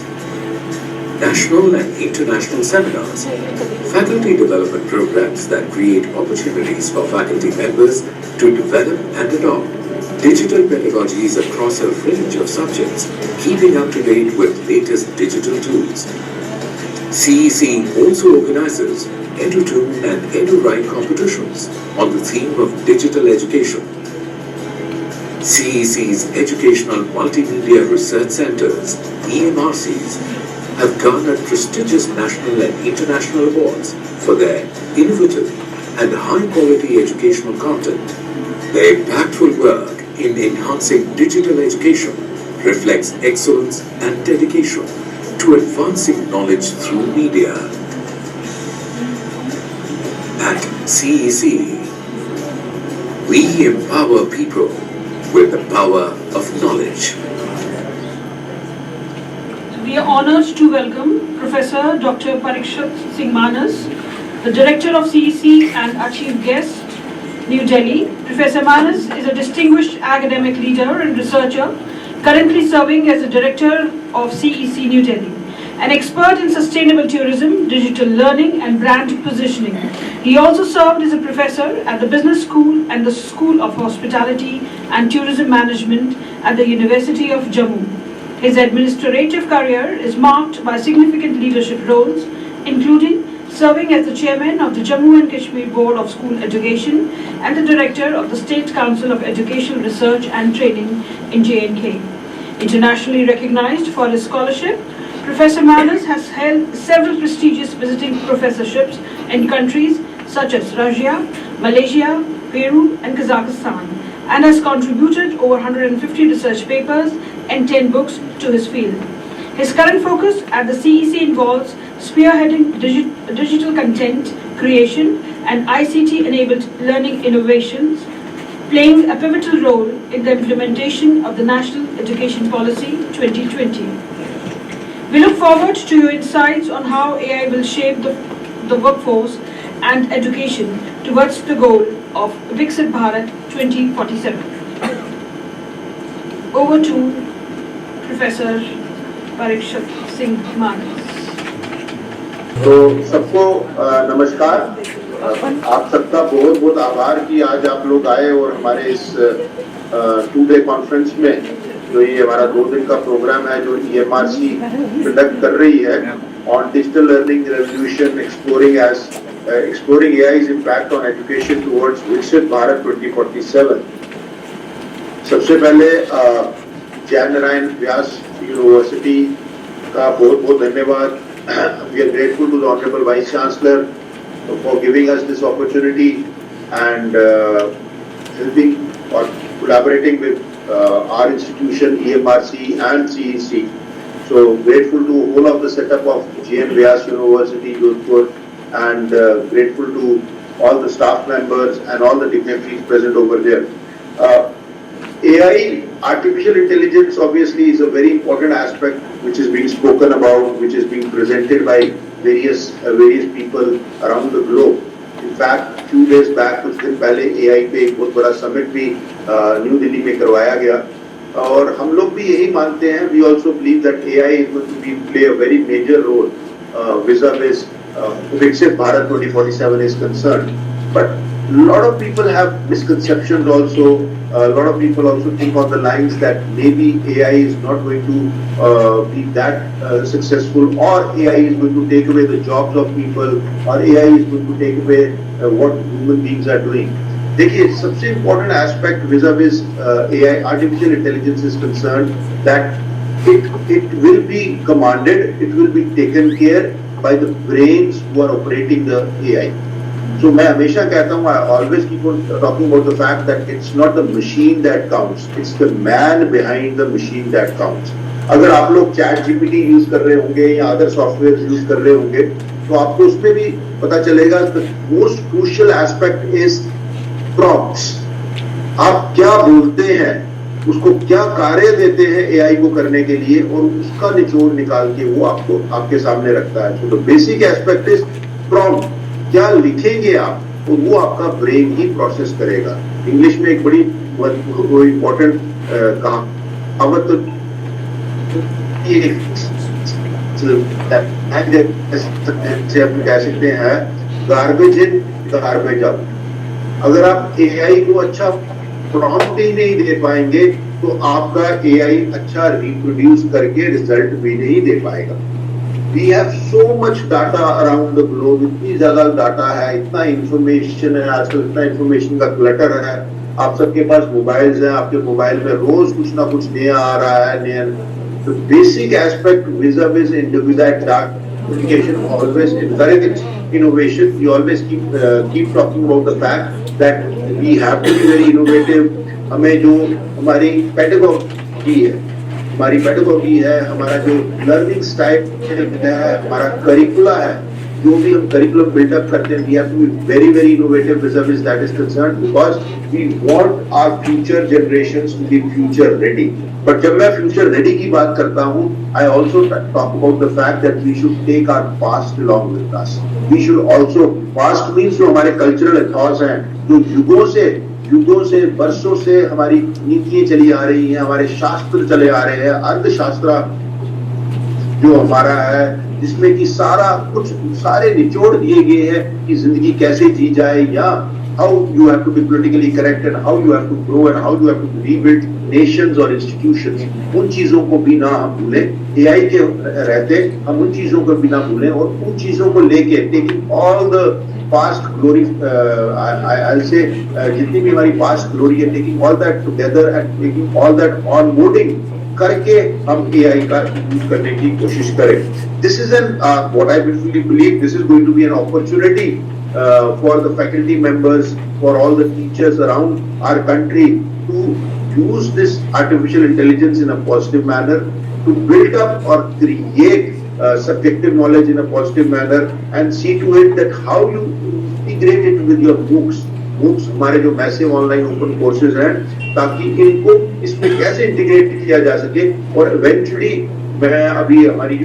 national and international seminars, faculty development programs that create opportunities for faculty members to develop and adopt digital pedagogies across a range of subjects, keeping up to date with latest digital tools. CEC also organizes Edu2 and Edu-Right competitions on the theme of digital education. CEC's Educational Multimedia Research Centers, EMRCs, have garnered prestigious national and international awards for their innovative and high-quality educational content. Their impactful work in enhancing digital education reflects excellence and dedication to advancing knowledge through media. At CEC, we empower people with the power of knowledge. We are honored to welcome Professor Dr. Viksit Singh Manas, the Director of CEC and our Chief Guest, New Delhi. Professor Manas is a distinguished academic leader and researcher, currently serving as the Director of CEC New Delhi, an expert in sustainable tourism, digital learning and brand positioning. He also served as a professor at the Business School and the School of Hospitality and Tourism Management at the University of Jammu. His administrative career is marked by significant leadership roles, including serving as the chairman of the Jammu and Kashmir Board of School Education and the director of the State Council of Educational Research and Training in J&K. Internationally recognized for his scholarship, Professor Manas has held several prestigious visiting professorships in countries such as Russia, Malaysia, Peru and Kazakhstan, and has contributed over 150 research papers and 10 books to his field. His current focus at the CEC involves spearheading digital content creation and ICT-enabled learning innovations, playing a pivotal role in the implementation of the National Education Policy 2020. We look forward to your insights on how AI will shape the workforce and education towards the goal of Viksit Bharat 2047. Over to Professor Viksit Singh Manas. तो सबको नमस्कार। आप सबका बहुत बहुत आभार कि आज आप लोग आए और हमारे इस 2-day कॉन्फ्रेंस में जो ये हमारा 2 दिन का प्रोग्राम है जो EMRC कंडक्ट कर रही है on digital learning revolution exploring AI's impact on education towards Viksit Bharat 2047। सबसे पहले जैन नारायण व्यास यूनिवर्सिटी का बहुत बहुत धन्यवाद। We are grateful to the Honorable Vice Chancellor for giving us this opportunity and helping or collaborating with our institution, EMRC and CEC. So grateful to all of the setup of JN Vyas University, Jodhpur, and grateful to all the staff members and all the dignitaries present over there. AI, artificial intelligence, obviously is a very important aspect which is being spoken about, which is being presented by various people around the globe. In fact, few days back, कुछ दिन पहले AI पे एक बहुत बड़ा summit भी new Delhi में करवाया गया और हम लोग भी यही मानते हैं. We also believe that AI is going to play a very major role vis-a-vis Viksit Bharat 2047 is concerned. But a lot of people have misconceptions also. A lot of people also think on the lines that maybe AI is not going to be that successful, or AI is going to take away the jobs of people, or AI is going to take away what human beings are doing. देखिए, सबसे important aspect vis-a-vis AI, artificial intelligence is concerned, that it will be commanded, it will be taken care by the brains who are operating the AI. So मैं हमेशा कहता हूँ, I always keep on talking about the fact that it's not the machine that counts, it's the man behind the machine that counts. अगर आप लोग chat GPT use कर रहे होंगे या अदर सॉफ्टवेयर यूज कर रहे होंगे तो आपको उसमें भी पता चलेगा the most crucial aspect is prompts. आप क्या बोलते हैं उसको क्या कार्य देते हैं एआई को करने के लिए, और उसका निचोड़ निकाल के वो आपको आपके सामने रखता है। तो बेसिक एस्पेक्ट इज प्रॉम्प्ट, क्या लिखेंगे आप, और वो आपका ब्रेन ही प्रोसेस करेगा। इंग्लिश में एक बड़ी इंपॉर्टेंट कहावत से हम कह सकते हैं, गार्बेज इन गार्बेज आउट। अगर आप एआई को अच्छा प्रॉम्प्ट ही नहीं दे पाएंगे तो आपका एआई अच्छा रिप्रोड्यूस करके रिजल्ट भी नहीं दे पाएगा। We have so much data around the globe, इतनी ज्यादा डाटा है, इतना इंफॉर्मेशन है, आजकल इतना इंफॉर्मेशन का क्लटर है। आप सबके पास मोबाइल्स हैं, आपके मोबाइल में रोज कुछ ना कुछ नया आ रहा है, नया। The basic aspect vis-a-vis individual application always encourages innovation. We always keep talking about the fact that we have to be very innovative. हमें जो हमारी pedagogy है, हमारा जो लर्निंग स्टाइल है, हमारा करिकुला है, जो भी हम करिकुलम बिल्डअप करते हैं, we have to be very very innovative vis-a-vis that is concerned, because we want our future generations to be future ready. But जब मैं future ready की बात करता हूँ, I also talk about the fact that we should take our past along with us. We should also, past means जो हमारे cultural ethos हैं, जो युगों से वर्षों से हमारी नीतियां चली आ रही हैं, हमारे शास्त्र चले आ रहे हैं, अर्थशास्त्र जो हमारा है, जिसमें कि सारे निचोड़ दिए गए हैं कि जिंदगी कैसे जी जाए, या how you have to be politically correct and how you have to grow and how you have to rebuild nations or institutions. उन चीजों को भी ना हम भूलें, एआई के रहते हम उन चीजों को भी ना भूलें, और उन चीजों को लेके taking all the past glory, I'll say जितनी भी हमारी past glory है, taking all that together and taking all that onboarding करके हम एआई का यूज करने की कोशिश करें. This is what I really believe, this is going to be an opportunity for the faculty members, for all the teachers around our country to use this artificial intelligence in a positive manner, to build up or create subjective knowledge in a positive manner, and see to it that how you integrate it with your MOOCs. MOOCs हमारे जो massive online open courses हैं, ताकि इनको इसमें कैसे integrate किया जा सके, और इवेंचुअली मैं अभी हमारी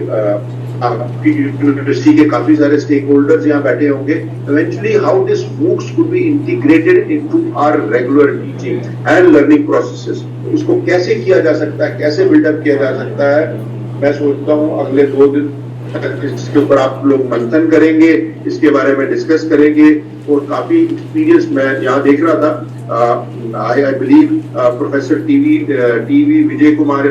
आपकी यूनिवर्सिटी के काफी सारे स्टेक होल्डर्स यहाँ बैठे होंगे, eventually how this MOOCs could be integrated into our regular teaching and learning processes. इसको कैसे किया जा सकता है, कैसे बिल्डअप किया जा सकता है, मैं सोचता हूँ अगले 2 दिन इसके ऊपर आप लोग मंथन करेंगे, इसके बारे में डिस्कस करेंगे, और काफी एक्सपीरियंस मैं यहाँ देख रहा था. I believe professor TV Vijay Kumar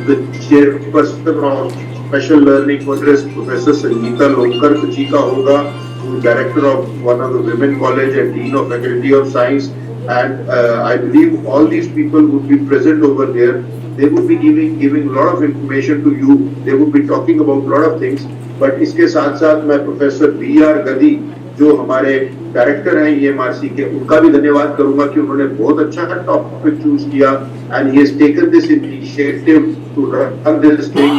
the chairperson of special learning for this, Professor Sangeeta Lonkar जी का होगा, who is director of one of the women college and dean of faculty of science, and I believe all these people would be present over there. They would be giving a lot of information to you. They would be talking about a lot of things. But इसके साथ साथ मैं professor BR गदी जो हमारे director हैं EMRC के, उनका भी धन्यवाद करूंगा कि उन्होंने बहुत अच्छा टॉपिक चूज किया, and he has taken this initiative to run this thing.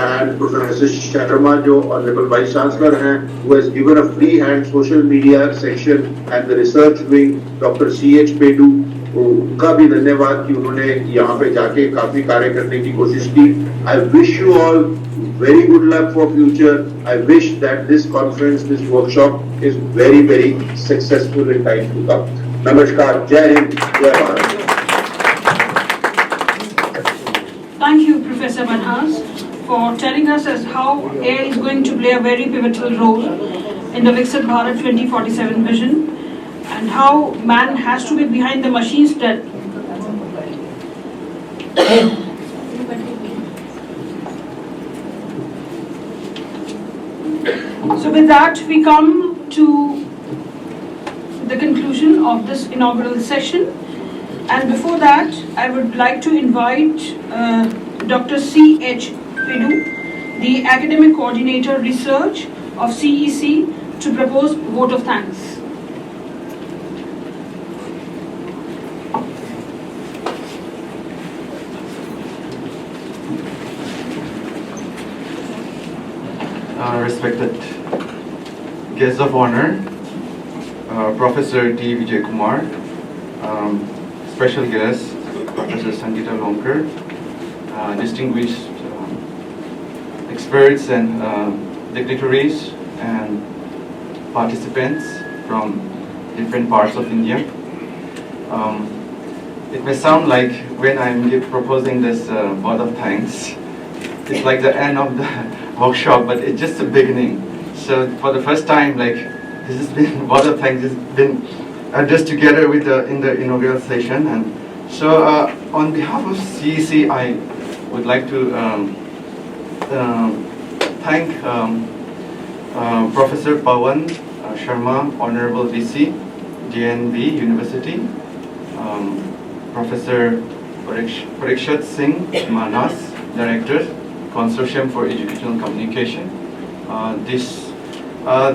And Professor Sharma जो Honorable Vice Chancellor हैं, who has given a free hand social media section, and the research wing Dr. CH Pedu, उनका भी धन्यवाद कि उन्होंने यहाँ पे जाके काफी कार्य करने की कोशिश की. I wish you all very good luck for future. I wish that this conference, this workshop is very, very successful in time to come. Namaskar. Jai Hind. Jai Bharat. Thank you, Professor Manhas, for telling us as how AI is going to play a very pivotal role in the Viksit Bharat 2047 vision, and how man has to be behind the machines that So with that, we come to the conclusion of this inaugural session. And before that, I would like to invite Dr. C.H. Pedu, the Academic Coordinator Research of CEC, to propose vote of thanks. Respected guests of honor, Professor T. Vijay Kumar, special guests, Professor Sangeeta Lonkar, distinguished experts and dignitaries and participants from different parts of India. It may sound like when I'm proposing this word of thanks, it's like the end of the workshop, but it's just the beginning. So for the first time, like this has been word of thanks has been addressed together with in the inaugural session. And so on behalf of CEC, I would like to thank Professor Pawan Sharma, Honorable VC, JNB University, Professor Parikshit Singh Manas, Director, Consortium for Educational Communication.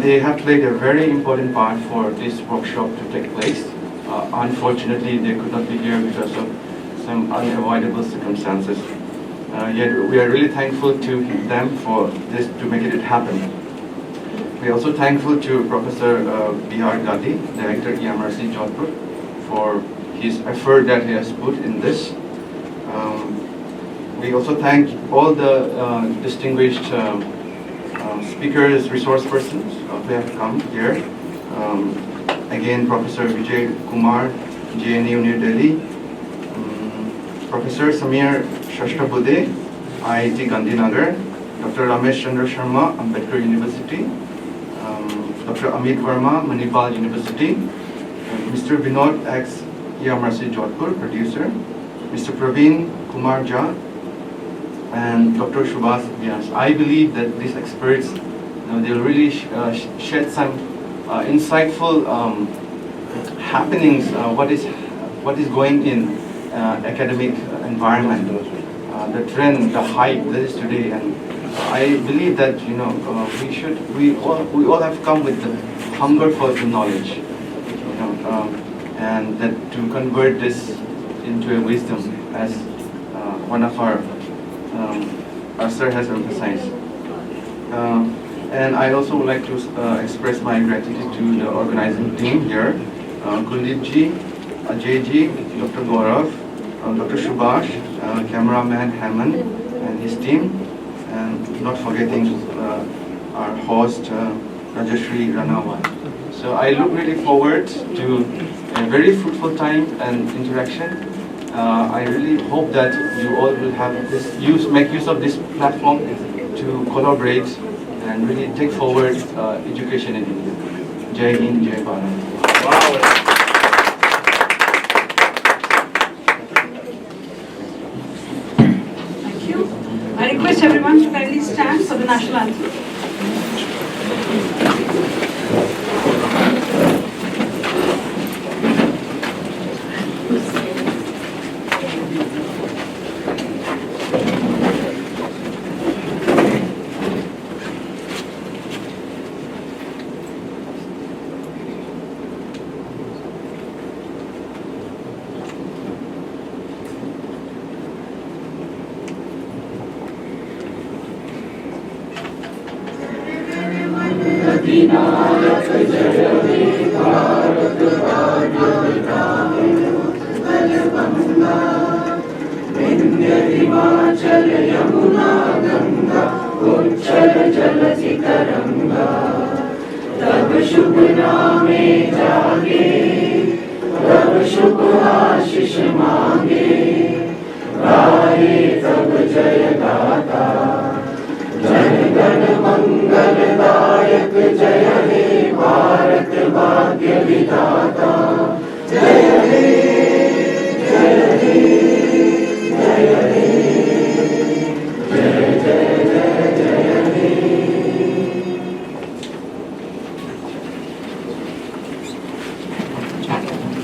They have played a very important part for this workshop to take place. Unfortunately, they could not be here because of some unavoidable circumstances. Yet we are really thankful to them for this to make it happen. We are also thankful to Professor B.R. Gandhi, Director EMRC Jodhpur, for his effort that he has put in this. We also thank all the distinguished speakers, resource persons who have come here. Again, Professor Vijay Kumar, JNU New Delhi, Professor Samir Shashtabude, IIT Gandhinagar, Dr. Ramesh Chandra Sharma, Ambedkar University, Dr. Amit Verma, Manipal University, Mr. Vinod X, EMRC Jodhpur, producer, Mr. Praveen Kumar Jha, and Dr. Shubhas Vyas. I believe that these experts, they'll really shed some insightful happenings, what is going in academic environment, the trend, the hype that is today, and I believe that we all have come with the hunger for the knowledge, and that to convert this into a wisdom, as one of our sir has emphasized. And I also would like to express my gratitude to the organizing team here, Kuldeep ji, Ajay ji, Dr. Gaurav, Dr. Subhash, cameraman Haman and his team, and not forgetting our host Rajashri Ranawat. So I look really forward to a very fruitful time and interaction. I really hope that you all will have make use of this platform to collaborate and really take forward education in India. Jai Hind, Jai Bharat. Thank you. I request everyone to kindly stand for the national anthem.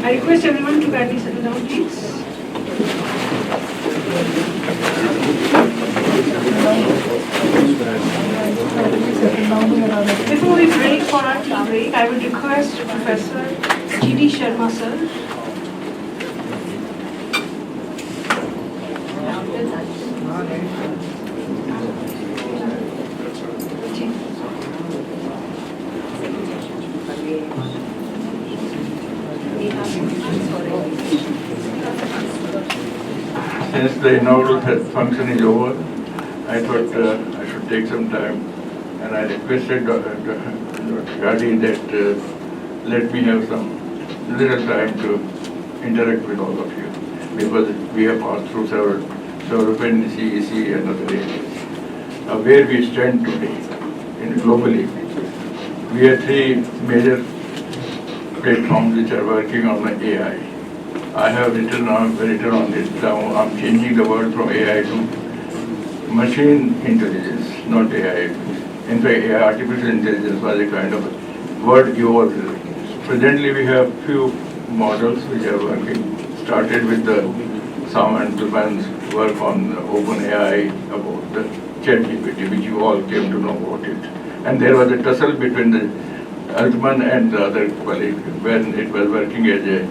I request everyone to kindly settle down, please. Before we break for our tea break, I would request Professor G.D. Sharma sir. since the inaugural function is over, I thought I should take some time, and I requested Dr. Gadi that let me have some little time to interact with all of you, because we have passed through several in CEC and other areas. Where we stand today, globally, we have three major platforms which are working on the AI. I have written on it. Now I'm changing the word from AI to machine intelligence, not AI. In fact, AI, artificial intelligence was a kind of word evolved. Presently, we have few models which are working. Started with the Sam and Tuman's work on OpenAI about the ChatGPT, which you all came to know about it. And there was a tussle between the Altman and the other colleague when it was working as a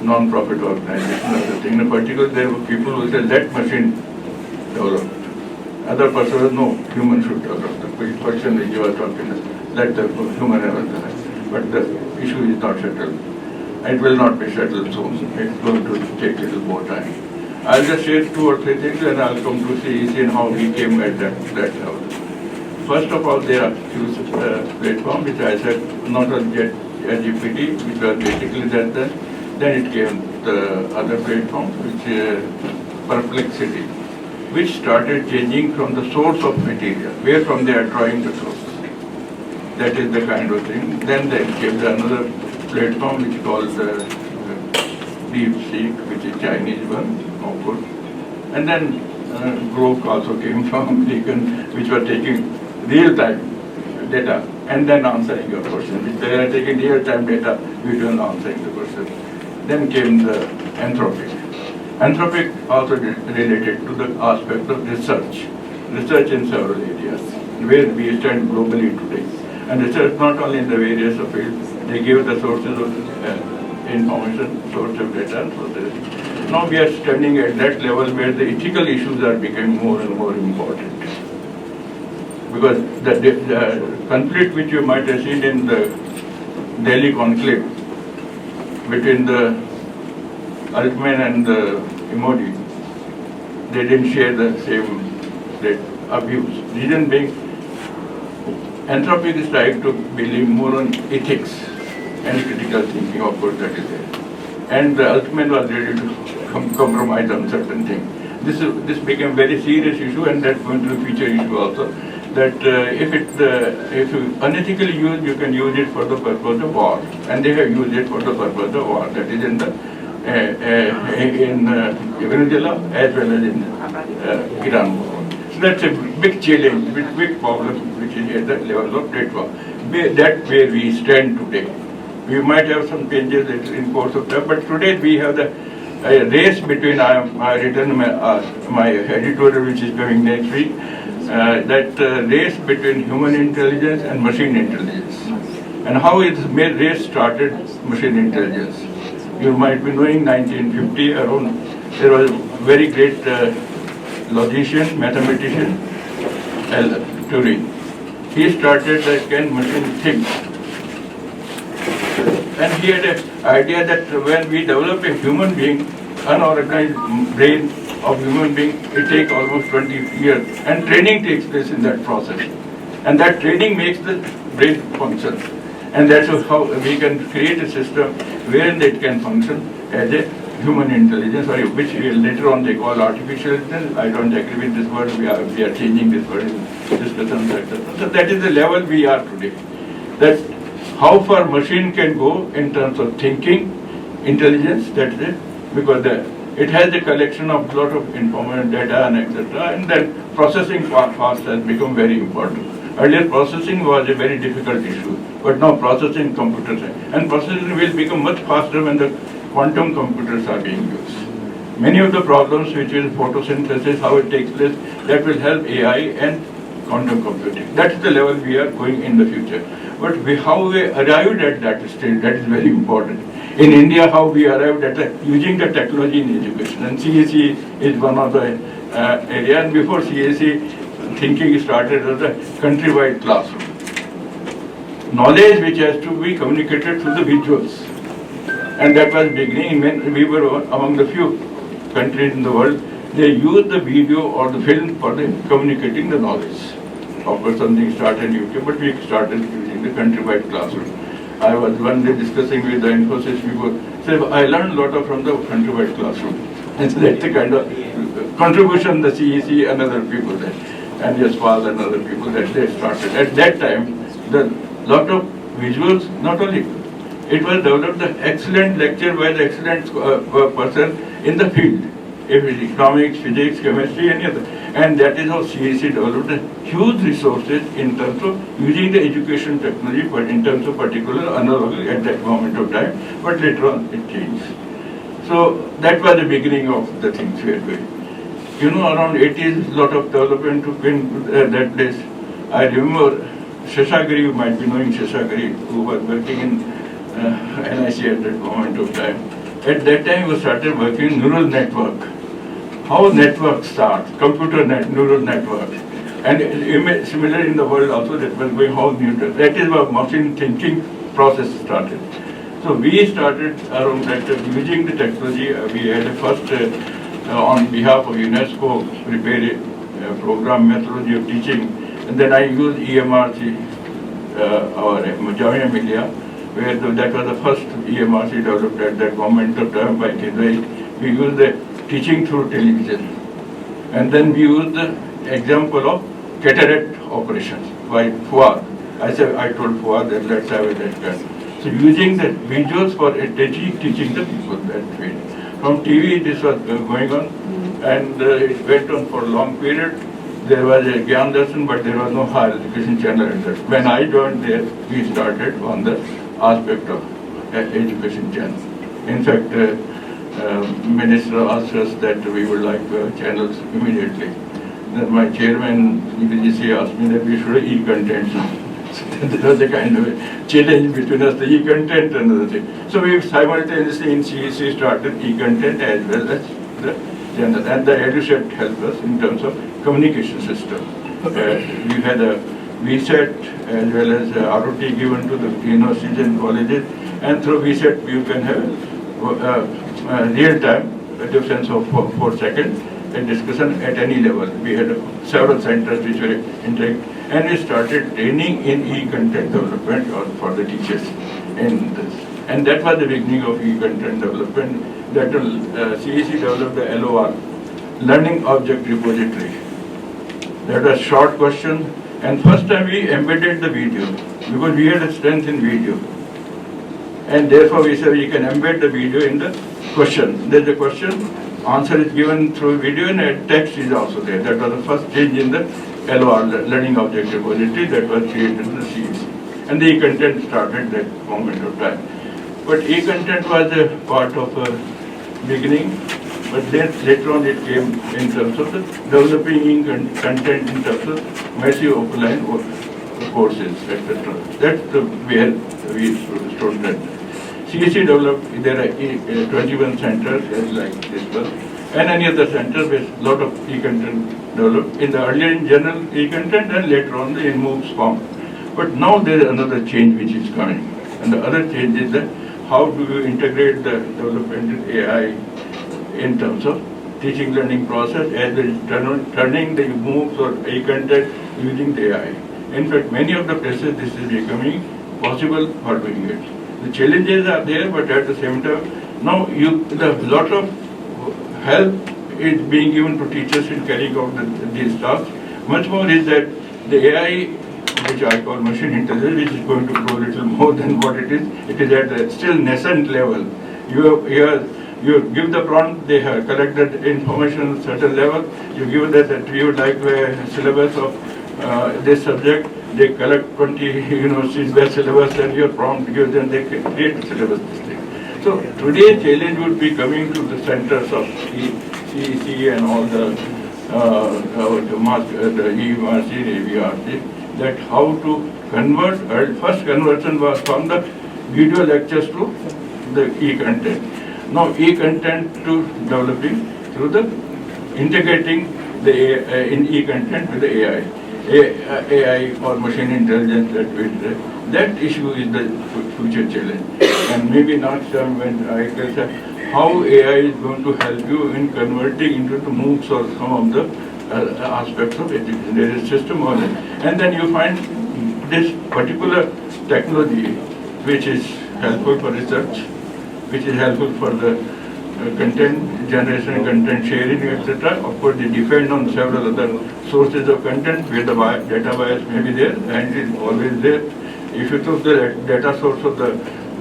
non-profit organization. In particular, there were people who said, let machine develop. Other person was, no, human should develop. The question which you were talking is, let the human develop. But the issue is not settled. It will not be settled soon. It's going to take a little more time. I'll just share 2 or 3 things and I'll come to CEC and how we came at that level. First of all, there are few platforms which I said, not only GPT, which was basically that then it came the other platforms, which Perplexity, which started changing from the source of material, where from they are drawing the source. That is the kind of thing. Then there came another platform which is called DeepSeek, which is Chinese one, of course. And then Grok also came from Beacon, which were taking real-time data and then answering your question. If they are taking real-time data, we don't answering the question. Then came the Anthropic. Anthropic also related to the aspect of research in several areas, where we stand globally today. And research not only in the various fields, they give the sources of information, source of data. So now we are standing at that level where the ethical issues are becoming more and more important. Because the conflict which you might have seen in the Delhi conclave between the Altman and the Modi, they didn't share the same views. Reason being, Anthropic is trying to believe more on ethics and critical thinking, of course, that is there. And the Altman was ready to compromise on certain things. This became very serious issue, and that's going to be a future issue also. That if you unethically use, you can use it for the purpose of war, and they have used it for the purpose of war. That is in the Venezuela as well as in Iran. So that's a big challenge, big problem, which is at the level of platform. That's where we stand today. We might have some changes in course of time, but today we have the race between. I written my editorial, which is coming next week. That race between human intelligence and machine intelligence, and how its race started machine intelligence. You might be knowing 1950 around, there was a very great logician, mathematician, Turing. He started that can machine think. And he had an idea that when we develop a human being, unorganized brain of human being, it takes almost 20 years, and training takes place in that process. And that training makes the brain function. And that's how we can create a system wherein it can function as a human intelligence, which later on they call artificial intelligence. I don't agree with this word. We are changing this word in discussion sector. So that is the level we are today. That how far machine can go in terms of thinking, intelligence, that's it, because it has a collection of lot of information, data, and etc. And then processing fast has become very important. Earlier, processing was a very difficult issue, but now processing computer science. And processing will become much faster when the quantum computers are being used. Many of the problems which is photosynthesis, how it takes place, that will help AI and quantum computing. That is the level we are going in the future. But how we arrived at that stage, that is very important. In India, how we arrived at using the technology in education. And CEC is one of the areas. And before CEC, thinking started as a countrywide classroom. Knowledge which has to be communicated through the visuals. And that was beginning when we were among the few countries in the world, they use the video or the film for the communicating the knowledge. Of course, something started in UK, but we started using the countrywide classroom. I was one day discussing with the Infosys people, say, I learned a lot from the countrywide classroom. And so that's the kind of contribution the CEC and other people there, and Yaspal and other people that they started. At that time, the lot of visuals, not only, it was developed the excellent lecture by the excellent person in the field, if it's economics, physics, chemistry, any other. And that is how CEC developed a huge resources in terms of using the education technology, but in terms of particular analog at that moment of time, but later on it changed. So that was the beginning of the things we are doing. You know, around 80s, lot of development took in that place. I remember Sheshagiri, you might be knowing Sheshagiri, who was working in NIC at that moment of time. At that time, we started working in neural network. How networks start, neural network. And similar in the world also, that was going how neural. That is where machine thinking process started. So we started around that using the technology. We had a first, on behalf of UNESCO, prepare a program methodology of teaching. And then I used EMRC, our Jamia Millia, where that was the first EMRC developed at that moment of time by Kidwai. We used the teaching through television. And then we used the example of cataract operations by Fuad. I told Fuad that let's have it that kind. So using the visuals for teaching the people that way. From TV this was going on, and it went on for a long period. There was a Gyan Darshan, but there was no higher education channel at that. When I joined there, we started on the aspect of education channel. In fact, Minister asked us that we would like channels immediately. Then my chairman, UGC, asked me that we should have e-content now. So there was a kind of a challenge between us, the e-content and other thing. So we simultaneously in CEC started e-content as well as the channel. And the EduSet helped us in terms of communication system. We had a VSET as well as ROT given to the universities and colleges. And through VSET you can have real time, a difference of 4 seconds, a discussion at any level. We had several centers which were interacting. And we started training in e-content development for the teachers in this. And that was the beginning of e-content development. That CEC developed the LOR, Learning Object Repository. That was short question. And first time we embedded the video because we had a strength in video. And therefore we said we can embed the video in the question. There's a question, answer is given through video and a text is also there. That was the first change in the LOR, Learning Object Repository, that was created in the CEC. And the e-content started that moment of time. But e-content was a part of a beginning, but then later on it came in terms of the developing content in terms of massive offline courses, etc. That's where we stood that. CEC developed, there are 21 centers like this one, and any other center with a lot of e-content developed. In the earlier in general e-content and later on in MOOCs form. But now there is another change which is coming. And the other change is that how do you integrate the development in AI in terms of teaching learning process as well as turning the MOOCs or e-content using the AI. In fact, many of the places this is becoming possible for doing it. The challenges are there, but at the same time, now the lot of help is being given to teachers in carrying out these tasks. Much more is that the AI, which I call machine intelligence, which is going to grow a little more than what it is at a still nascent level. You give the prompt, they have collected information at a certain level, you give that we would like a syllabus of this subject, they collect 20 universities their syllabus and your prompt gives them, they create a syllabus this thing. So today's challenge would be coming to the centers of CEC and all the EMRC, AVRC, that how to convert. First conversion was from the video lectures to the e-content. Now e-content to developing through the integrating the in e-content with the AI or machine intelligence that we that issue is the future challenge. And maybe next time when I can say how AI is going to help you in converting into the MOOCs or some of the aspects of education. There is system on it. And then you find this particular technology which is helpful for research, which is helpful for the content generation, content sharing, etc. Of course, they depend on several other sources of content where the data bias may be there and is always there. If you took the data source of the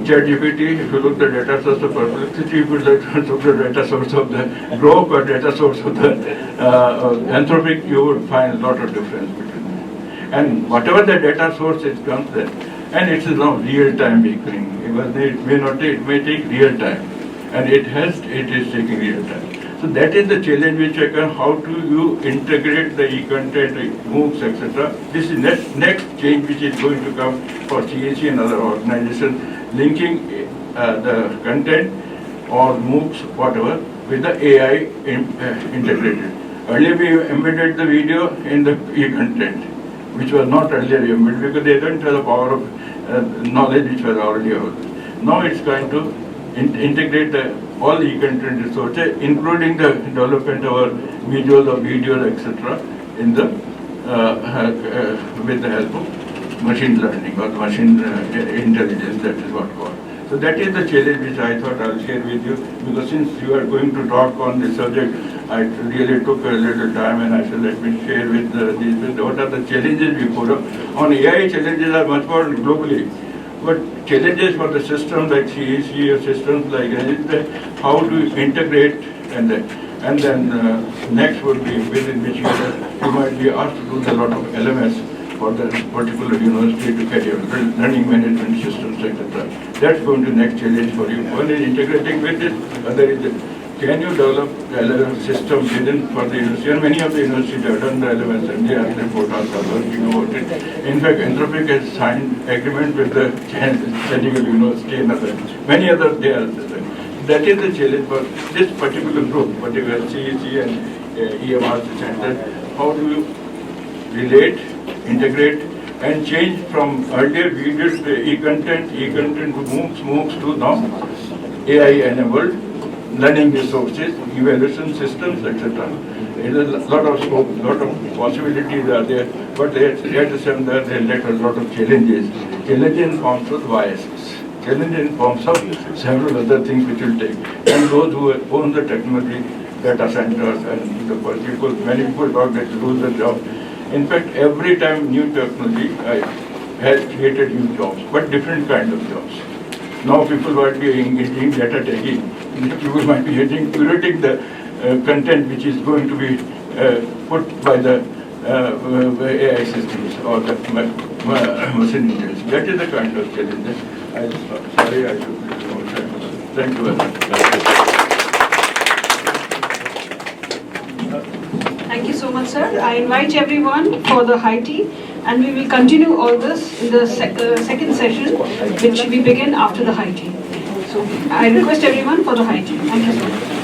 ChatGPT, if you look the data source of Perplexity, if you look the data source of the Grok or data source of the Anthropic, you would find a lot of difference between them. And whatever the data source it comes there, and it is now real-time becoming. It may take real time, and it is taking real time. So that is the challenge which I can. How do you integrate the e-content, MOOCs, etc. This is next change which is going to come for CEC and other organizations, linking the content or MOOCs, whatever, with the AI integrated. Earlier we embedded the video in the e-content, which was not earlier embedded because they don't have the power of knowledge which was already out. Now it's going to integrate all e-content resources, including the development of our videos, etc., in the with the help of machine learning or machine intelligence. That is what called. So that is the challenge which I thought I'll share with you, because since you are going to talk on this subject, I really took a little time and I said let me share with these what are the challenges we put up. On AI, challenges are much more globally, but challenges for the system like CEC or systems like how do you integrate, and then next would be within which you might be asked to do a lot of LMS for the particular university to carry out learning management systems, etc. That's going to next challenge for you. One is integrating with it, other is can you develop the LMS system within for the university? And many of the universities have done the LMS and they are working about it. In fact, Anthropic has signed agreement with the Chandigarh University and many others they are. That is the challenge for this particular group, particularly CEC and EMR center. How do you relate, integrate, and change from earlier we did e-content to MOOCs to now AI-enabled learning resources, evaluation systems, etc. There is a lot of scope, lot of possibilities are there, but at the same time there are a lot of challenges. Challenges in forms of biases, challenges in forms of several other things which will take. And those who own the technology, data centers, and the people, many people talk that lose the job. In fact, every time new technology has created new jobs, but different kind of jobs. Now people might be engaging data tagging. People might be curating the content which is going to be put by the AI systems or the machine intelligence. That is the kind of challenge. Sorry, I should be more time. Thank you very much. Thank you so much, sir. I invite everyone for the high tea, and we will continue all this in the second session, which we begin after the high tea. So I request everyone for the high tea. Thank you so much.